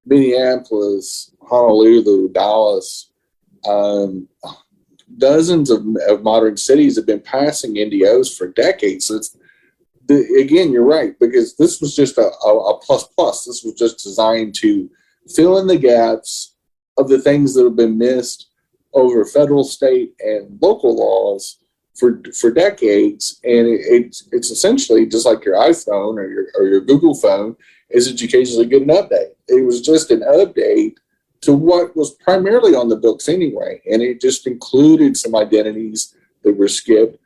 Speaker 1: Minneapolis, Honolulu, Dallas, dozens of modern cities have been passing NDOs for decades. So again, you're right, because this was just a plus. This was just designed to fill in the gaps of the things that have been missed over federal, state, and local laws for decades. And it's essentially just like your iPhone or your Google phone, is that you occasionally get an update. It was just an update to what was primarily on the books anyway, and it just included some identities that were skipped.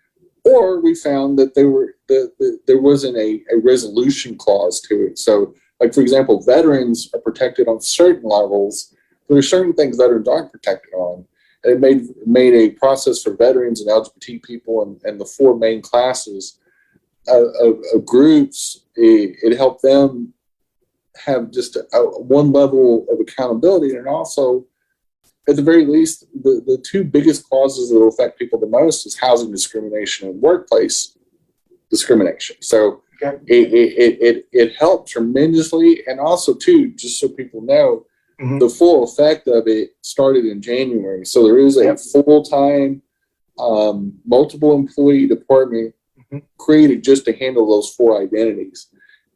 Speaker 1: Or we found that there wasn't a resolution clause to it. So, like, for example, veterans are protected on certain levels. There are certain things veterans aren't protected on. And it made a process for veterans and LGBT people and the four main classes of groups. It helped them have just one level of accountability, and also, at the very least, the two biggest causes that will affect people the most is housing discrimination and workplace discrimination. So it helped tremendously. And also, too, just so people know, the full effect of it started in January. So there is a full-time, multiple employee department created just to handle those four identities.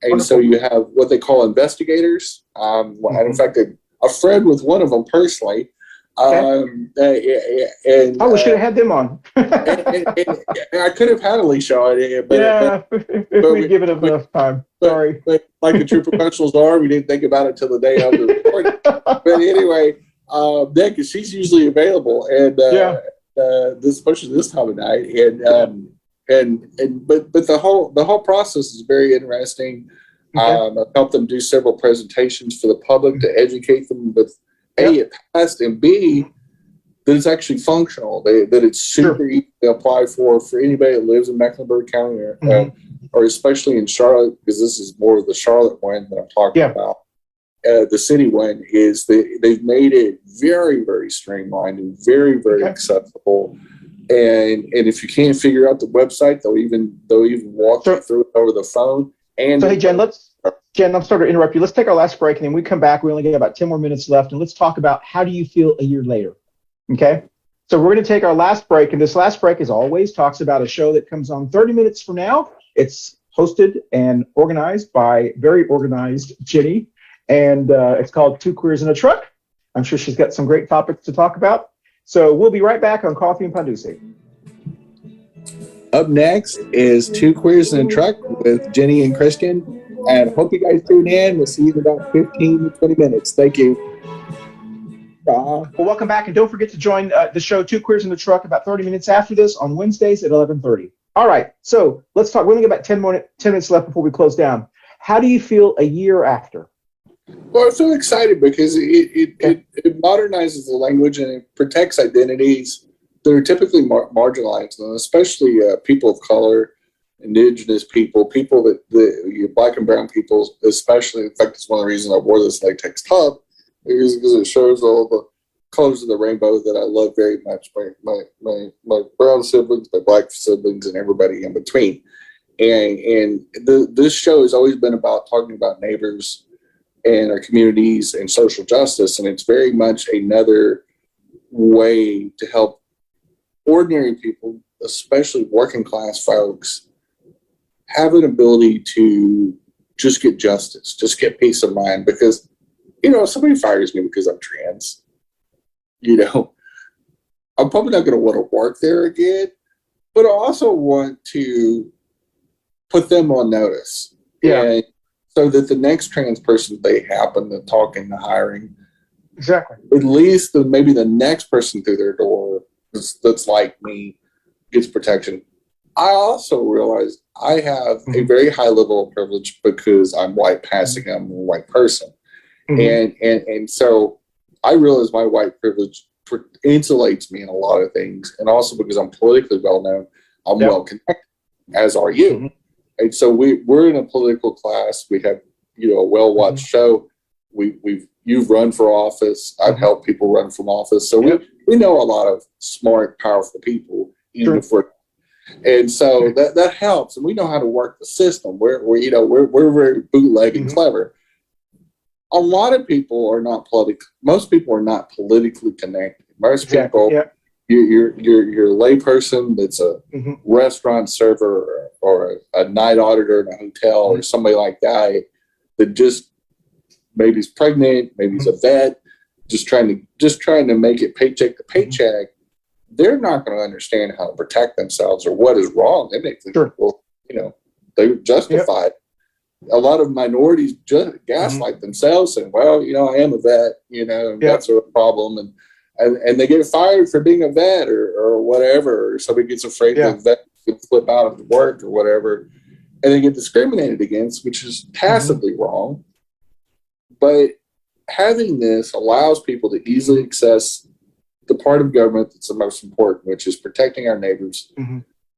Speaker 1: And so you have what they call investigators. And in fact, a friend with one of them personally.
Speaker 2: And I wish I had them on.
Speaker 1: and I could have had Alicia on it,
Speaker 2: but we'd give it enough time. Sorry.
Speaker 1: But like the true professionals are, we didn't think about it till the day of the recording. But anyway, because she's usually available, and especially this time of night, but the whole process is very interesting. I've helped them do several presentations for the public to educate them with A, it passed, and B, that it's actually functional, that it's super easy to apply for anybody that lives in Mecklenburg County or especially in Charlotte, because this is more of the Charlotte one that I'm talking about. The city one is they've made it very, very streamlined and very, very accessible. And if you can't figure out the website, they'll even walk you through it over the phone. And
Speaker 2: so, hey, Jen, let's Jen, I'm sorry to interrupt you. Let's take our last break, and then we come back. We only got about 10 more minutes left, and let's talk about how do you feel a year later. Okay? So we're going to take our last break, and this last break, as always, talks about a show that comes on 30 minutes from now. It's hosted and organized by very organized Jenny, and it's called Two Queers in a Truck. I'm sure she's got some great topics to talk about. So we'll be right back on Coffee and Pan Dulce.
Speaker 1: Up next is Two Queers in a Truck with Jenny and Christian. And hope you guys tune in. We'll see you in about 15 to 20 minutes. Thank you.
Speaker 2: Well, welcome back. And don't forget to join the show Two Queers in the Truck about 30 minutes after this on Wednesdays at 11:30. All right. So let's talk. We only got about 10 minutes left before we close down. How do you feel a year after?
Speaker 1: Well, I'm so excited because it modernizes the language and it protects identities that are typically marginalized, and especially people of color, indigenous people, people that black and brown people, especially. In fact, it's one of the reasons I wore this latex top, is because it shows all the colors of the rainbow that I love very much. My brown siblings, my black siblings, and everybody in between. And this show has always been about talking about neighbors and our communities and social justice, and it's very much another way to help ordinary people, especially working class folks, have an ability to just get justice, just get peace of mind. Because, if somebody fires me because I'm trans, I'm probably not going to want to work there again, but I also want to put them on notice.
Speaker 2: Yeah.
Speaker 1: And so that the next trans person they happen to talk in the hiring,
Speaker 2: exactly,
Speaker 1: at least maybe the next person through their door that's like me gets protection. I also realize I have a very high level of privilege because I'm white passing, I'm a white person. And so I realize my white privilege insulates me in a lot of things. And also because I'm politically well known, I'm well connected, as are you. And so we're in a political class. We have, a well-watched show. You've run for office. I've helped people run from office. So we know a lot of smart, powerful people. And so that helps. And we know how to work the system. We're very bootleg and clever. A lot of people are not most people are not politically connected. Most people, you're a layperson that's a restaurant server or a night auditor in a hotel or somebody like that just maybe is pregnant, maybe he's a vet, just trying to make it paycheck to paycheck. They're not going to understand how to protect themselves or what is wrong. They make people, they're justified. A lot of minorities gaslight themselves and, well, I am a vet, and that's a problem. And they get fired for being a vet or whatever, or somebody gets afraid that the vet could flip out of work or whatever, and they get discriminated against, which is tacitly wrong. But having this allows people to easily access the part of government that's the most important, which is protecting our neighbors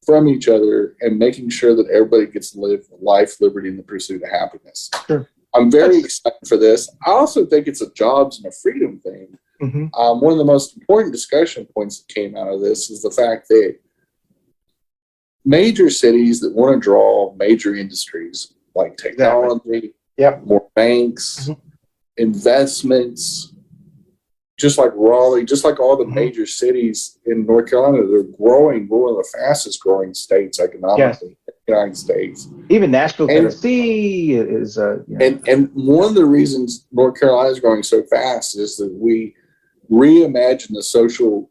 Speaker 1: from each other and making sure that everybody gets to live life, liberty, and the pursuit of happiness.
Speaker 2: Sure.
Speaker 1: I'm very excited for this. I also think it's a jobs and a freedom thing. One of the most important discussion points that came out of this is the fact that major cities that want to draw major industries like technology, more banks, investments, just like Raleigh, just like all the major cities in North Carolina, they're growing. We're one of the fastest growing states economically in the United States.
Speaker 2: Even Nashville, Tennessee is.
Speaker 1: And one of the reasons North Carolina is growing so fast is that we reimagine the social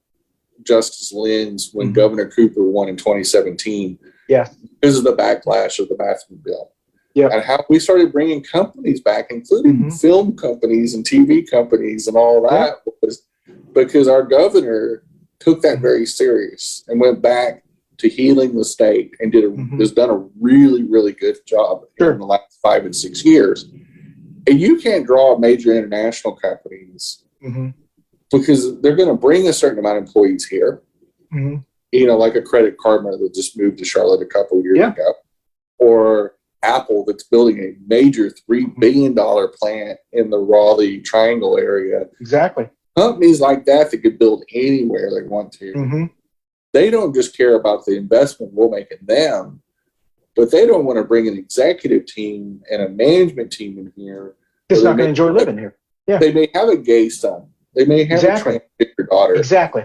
Speaker 1: justice lens when Governor Cooper won in 2017. Because of the backlash of the bathroom bill. And how we started bringing companies back, including film companies and TV companies and all that, was because our governor took that very serious and went back to healing the state and has done a really, really good job in the last 5 and 6 years. And you can't draw major international companies because they're going to bring a certain amount of employees here. Like a Credit Karma that just moved to Charlotte a couple of years ago, or Apple that's building a major $3 billion plant in the Raleigh Triangle area.
Speaker 2: Exactly.
Speaker 1: Companies like that could build anywhere they want to. They don't just care about the investment we'll make in them. but they don't want to bring an executive team and a management team in here.
Speaker 2: It's not going to enjoy living here. Yeah.
Speaker 1: They may have a gay son. They may have a transgender daughter.
Speaker 2: Exactly.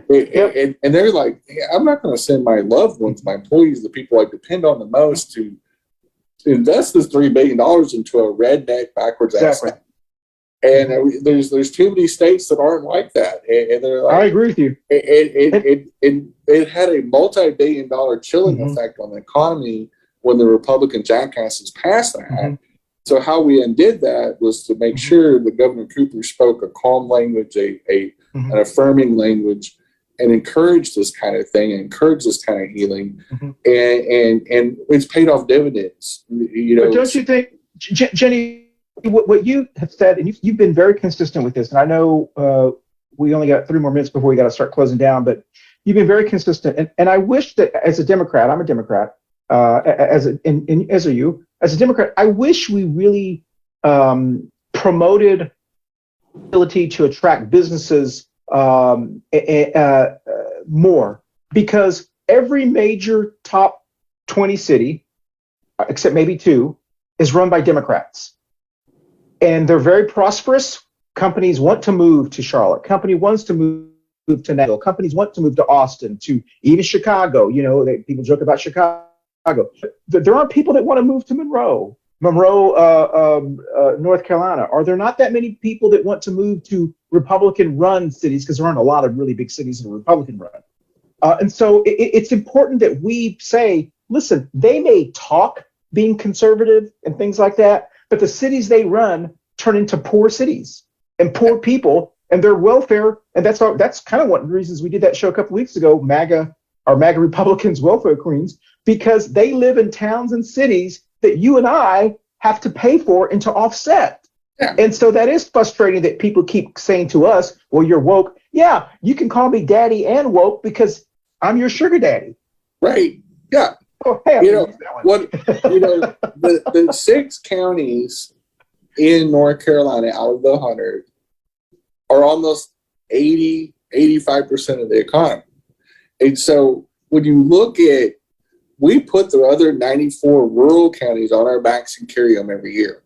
Speaker 1: And they're like, hey, I'm not going to send my loved ones, my employees, the people I depend on the most, to invest this $3 billion into a redneck backwards asset. And there's too many states that aren't like that. And they're like,
Speaker 2: I agree with you.
Speaker 1: It had a multi-billion-dollar chilling effect on the economy when the Republican jackasses passed that. So how we undid that was to make sure that Governor Cooper spoke a calm language, an affirming language, and encouraged this kind of thing, and encouraged this kind of healing, and it's paid off dividends. You know,
Speaker 2: but don't you think, Jenny, what you have said, and you've been very consistent with this, and I know we only got 3 more minutes before we got to start closing down, but you've been very consistent, and I wish that as a Democrat, I'm a Democrat, as are you. As a Democrat, I wish we really promoted ability to attract businesses more, because every major top 20 city, except maybe 2, is run by Democrats. And they're very prosperous. Companies want to move to Charlotte. Company wants to move to Nashville. Companies want to move to Austin, to even Chicago. You know, people joke about Chicago. There aren't people that want to move to Monroe, North Carolina. Are there not that many people that want to move to Republican-run cities? Because there aren't a lot of really big cities that are Republican-run. And so it's important that we say, listen, they may talk being conservative and things like that, but the cities they run turn into poor cities and poor people and their welfare. And that's kind of one of the reasons we did that show a couple of weeks ago, our MAGA Republicans Welfare Queens, because they live in towns and cities that you and I have to pay for and to offset. Yeah. And so that is frustrating that people keep saying to us, well, you're woke. Yeah, you can call me daddy and woke because I'm your sugar daddy.
Speaker 1: Right. Yeah.
Speaker 2: Oh, hey,
Speaker 1: the 6 counties in North Carolina out of the 100 are almost 85% of the economy. And so when you look at, we put the other 94 rural counties on our backs and carry them every year.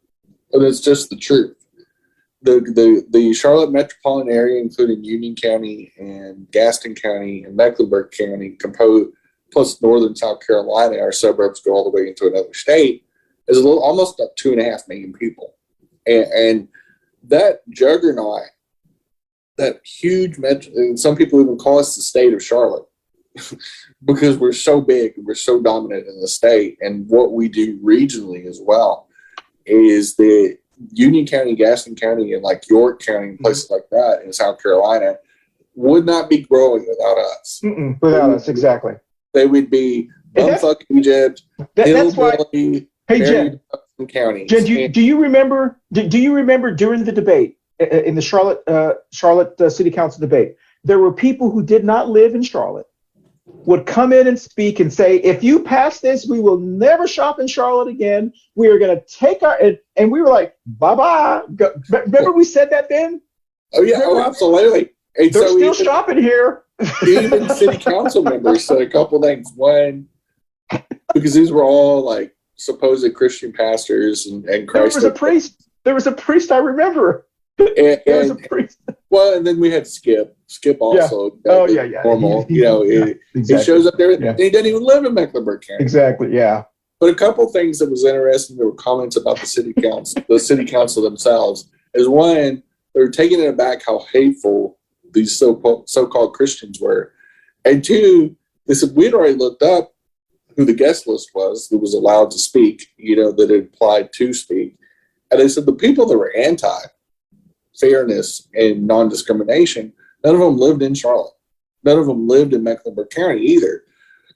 Speaker 1: And it's just the truth. The Charlotte metropolitan area, including Union County and Gaston County and Mecklenburg County, plus northern South Carolina, our suburbs go all the way into another state, is almost up 2.5 million people. And that juggernaut, that huge metro, and some people even call us the state of Charlotte, because we're so big and we're so dominant in the state. And what we do regionally as well is that Union County, Gaston County, and like York County and places like that in South Carolina would not be growing without us.
Speaker 2: Without us, exactly.
Speaker 1: They would be bumfuck Egypt,
Speaker 2: that's why. Hey, Jen,
Speaker 1: County.
Speaker 2: Jen, do you remember during the debate in the Charlotte City Council debate, there were people who did not live in Charlotte would come in and speak and say, if you pass this, we will never shop in Charlotte again. We are going to take and we were like, bye-bye. Remember we said that then?
Speaker 1: Oh, yeah.
Speaker 2: Remember?
Speaker 1: Oh, absolutely. And
Speaker 2: they're still shopping here.
Speaker 1: Even city council members said a couple things. One, because these were all like supposed Christian pastors and Christ.
Speaker 2: There was a priest. There was a priest, I remember. There was a priest.
Speaker 1: Well, and then we had Skip. Skip also.
Speaker 2: Yeah. Oh, yeah.
Speaker 1: Normal.
Speaker 2: Exactly.
Speaker 1: He shows up there. Yeah. And he doesn't even live in Mecklenburg County.
Speaker 2: Exactly. Yeah.
Speaker 1: But a couple things that was interesting, there were comments about the city council, the city council themselves, is one, they were taking it aback how hateful these so-called Christians were. And two, they said, we'd already looked up who the guest list was that was allowed to speak, that had applied to speak. And they said the people that were anti-fairness and non-discrimination, none of them lived in Charlotte. None of them lived in Mecklenburg County either.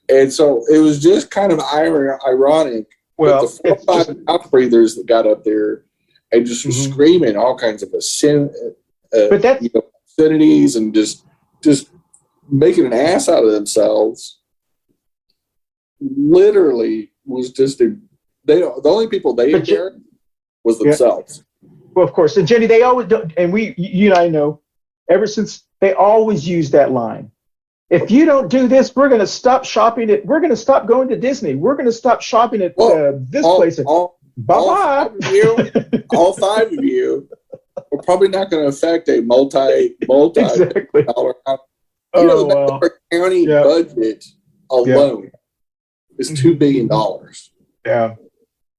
Speaker 1: And so it was just kind of ironic that the 4 or 5 mouth breathers that got up there and just were screaming all kinds of obscenities and just making an ass out of themselves, literally was just the only people they cared was themselves.
Speaker 2: Well, of course. And Jenny, they always do, and you and I know, ever since they always use that line. if you don't do this, we're going to stop shopping at. We're going to stop going to Disney. We're going to stop shopping at this place. Bye bye.
Speaker 1: All five of you are probably not going to affect a multi
Speaker 2: Exactly.
Speaker 1: dollar.
Speaker 2: Well.
Speaker 1: Our county budget alone is $2 billion.
Speaker 2: Yeah.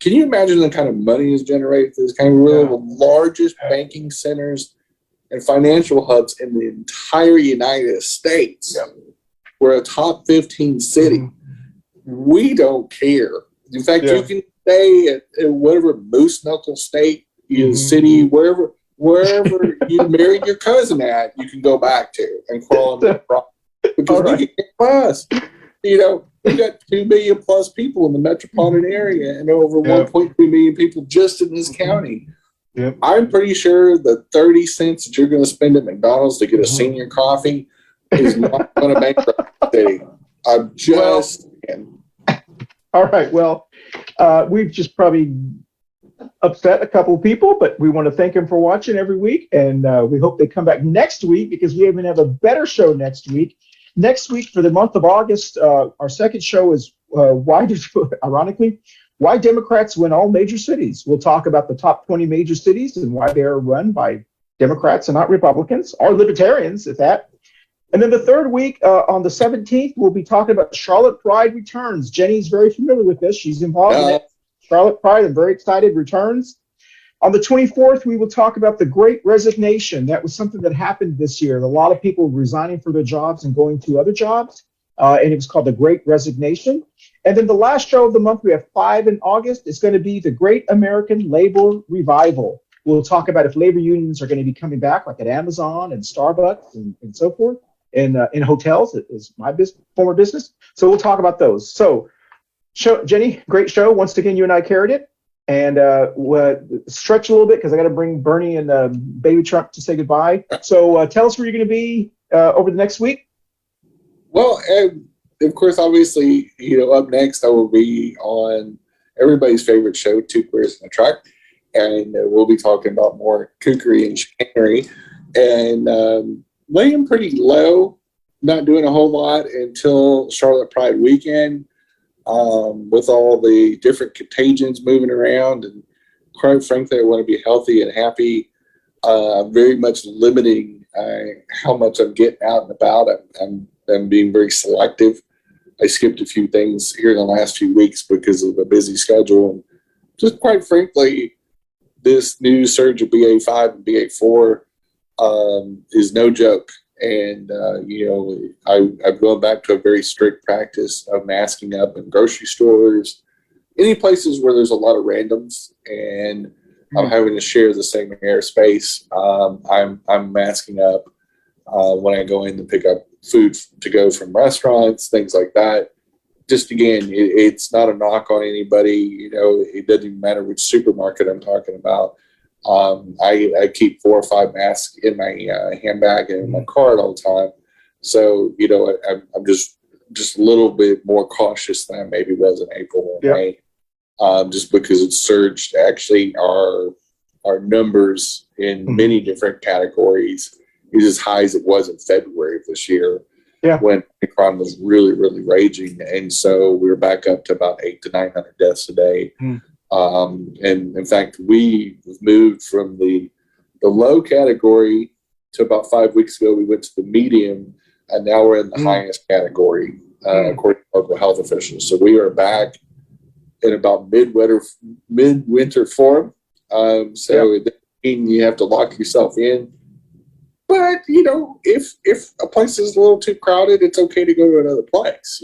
Speaker 1: Can you imagine the kind of money is generated for this kind of one of the largest banking centers and financial hubs in the entire United States?
Speaker 2: Yeah.
Speaker 1: We're a top 15 city. We don't care. In fact, you can stay at whatever moose knuckle state, city, wherever you married your cousin at, you can go back to and crawl into the property. Because we can plus, you got 2 million plus people in the metropolitan area and over 1.2 million people just in this county.
Speaker 2: Yep.
Speaker 1: I'm pretty sure the 30 cents that you're going to spend at McDonald's to get a senior coffee is not going to bankrupt the city. I'm just
Speaker 2: all right. Well, we've just probably upset a couple of people, but we want to thank them for watching every week, and we hope they come back next week because we even have a better show next week. Next week for the month of August, our second show is why Democrats win all major cities. We'll talk about the top 20 major cities and why they are run by Democrats and not Republicans or libertarians, if that. And then the third week, on the 17th, we'll be talking about Charlotte Pride returns. Jenny's very familiar with this. She's involved in it. Charlotte Pride, I'm very excited, returns. On the 24th, we will talk about the Great Resignation. That was something that happened this year. A lot of people resigning for their jobs and going to other jobs, and it was called the Great Resignation. And then the last show of the month, we have 5 in August. It's going to be the Great American Labor Revival. We'll talk about if labor unions are going to be coming back, like at Amazon and Starbucks and so forth, and in hotels. It is my former business. So we'll talk about those. So, Jenny, great show. Once again, you and I carried it. And we'll stretch a little bit because I got to bring Bernie and Baby Trump to say goodbye. So tell us where you're going to be over the next week.
Speaker 1: Well, of course, obviously, up next I will be on everybody's favorite show, Two Queers in a Truck, and we'll be talking about more kookery and chicanery, and laying pretty low, not doing a whole lot until Charlotte Pride weekend. With all the different contagions moving around, and quite frankly, I want to be healthy and happy. I'm very much limiting how much I'm getting out and about. I'm being very selective. I skipped a few things here in the last few weeks because of a busy schedule. And just quite frankly, this new surge of BA5 and BA4 is no joke. And, I've gone back to a very strict practice of masking up in grocery stores, any places where there's a lot of randoms and I'm having to share the same airspace. I'm masking up when I go in to pick up food to go from restaurants, things like that. Just again, it's not a knock on anybody. It doesn't even matter which supermarket I'm talking about. I keep 4 or 5 masks in my handbag and in my car at all the time. So, I'm just a little bit more cautious than I maybe was in April or May, just because it surged. Actually, our numbers in many different categories is as high as it was in February of this year when Omicron was really, really raging. And so we were back up to about 800 to 900 deaths a day. And in fact, we moved from the low category to about 5 weeks ago. We went to the medium, and now we're in the highest category, according to local health officials. So we are back in about midwinter form. It doesn't mean you have to lock yourself in. But, if a place is a little too crowded, it's okay to go to another place,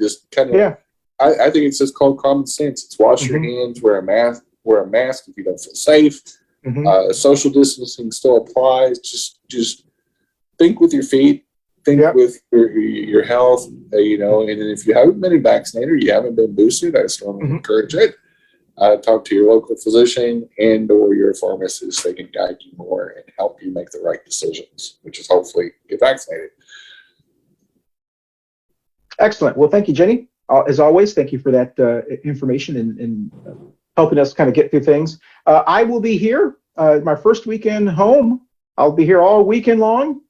Speaker 1: just kind of. I think it's just called common sense. It's wash your hands, wear a mask if you don't feel safe. Social distancing still applies. Just think with your feet, think with your health, and then if you haven't been vaccinated or you haven't been boosted, I strongly encourage it. Talk to your local physician and or your pharmacist. They can guide you more and help you make the right decisions, which is hopefully get vaccinated.
Speaker 2: Excellent. Well, thank you, Jenny. As always, thank you for that information and helping us kind of get through things. I will be here my first weekend home. I'll be here all weekend long.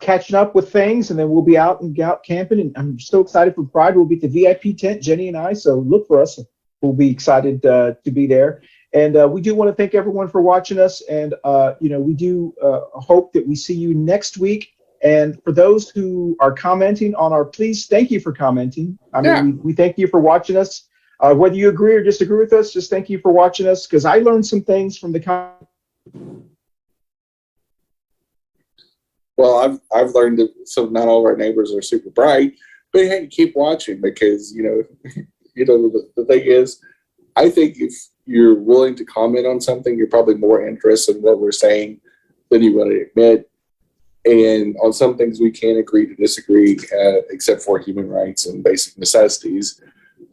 Speaker 2: catching up with things, and then we'll be out camping. And I'm so excited for Pride. We'll be at the VIP tent, Jenny and I. So look for us. We'll be excited to be there. And we do want to thank everyone for watching us. And we do hope that we see you next week. And for those who are commenting on please thank you for commenting. I mean, we thank you for watching us. Whether you agree or disagree with us, just thank you for watching us, because I learned some things from the comments.
Speaker 1: Well, I've learned that not all of our neighbors are super bright, but hey, keep watching, because the thing is, I think if you're willing to comment on something, you're probably more interested in what we're saying than you want to admit. And on some things we can agree to disagree, except for human rights and basic necessities.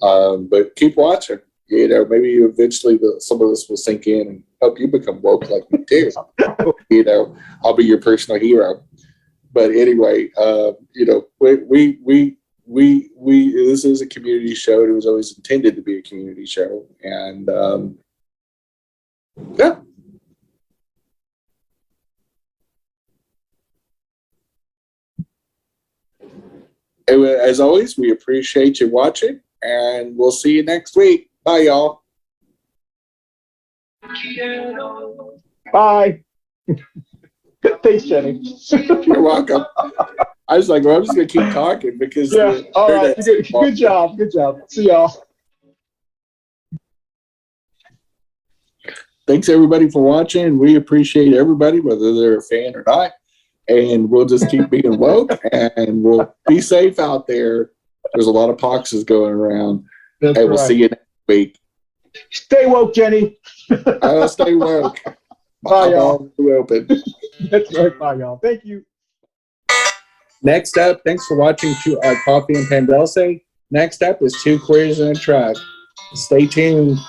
Speaker 1: But keep watching. Maybe eventually some of this will sink in and help you become woke like me too. I'll be your personal hero. But anyway, we this is a community show. It was always intended to be a community show, and yeah. As always, we appreciate you watching, and we'll see you next week. Bye, y'all.
Speaker 2: Bye. Thanks, Jenny.
Speaker 1: You're welcome. I was like, well, I'm just going to keep talking because.
Speaker 2: Yeah. All right. Good job. Good job. See y'all.
Speaker 1: Thanks, everybody, for watching. We appreciate everybody, whether they're a fan or not. And we'll just keep being woke, and we'll be safe out there. There's a lot of poxes going around.
Speaker 2: That's
Speaker 1: and we'll see you next week.
Speaker 2: Stay woke, Jenny.
Speaker 1: I'll stay woke.
Speaker 2: Bye, y'all.
Speaker 1: Open.
Speaker 2: That's right. Bye, y'all. Thank you.
Speaker 1: Next up, thanks for watching Coffee and Pan Dulce. Next up is Two Queers in a Truck. Stay tuned.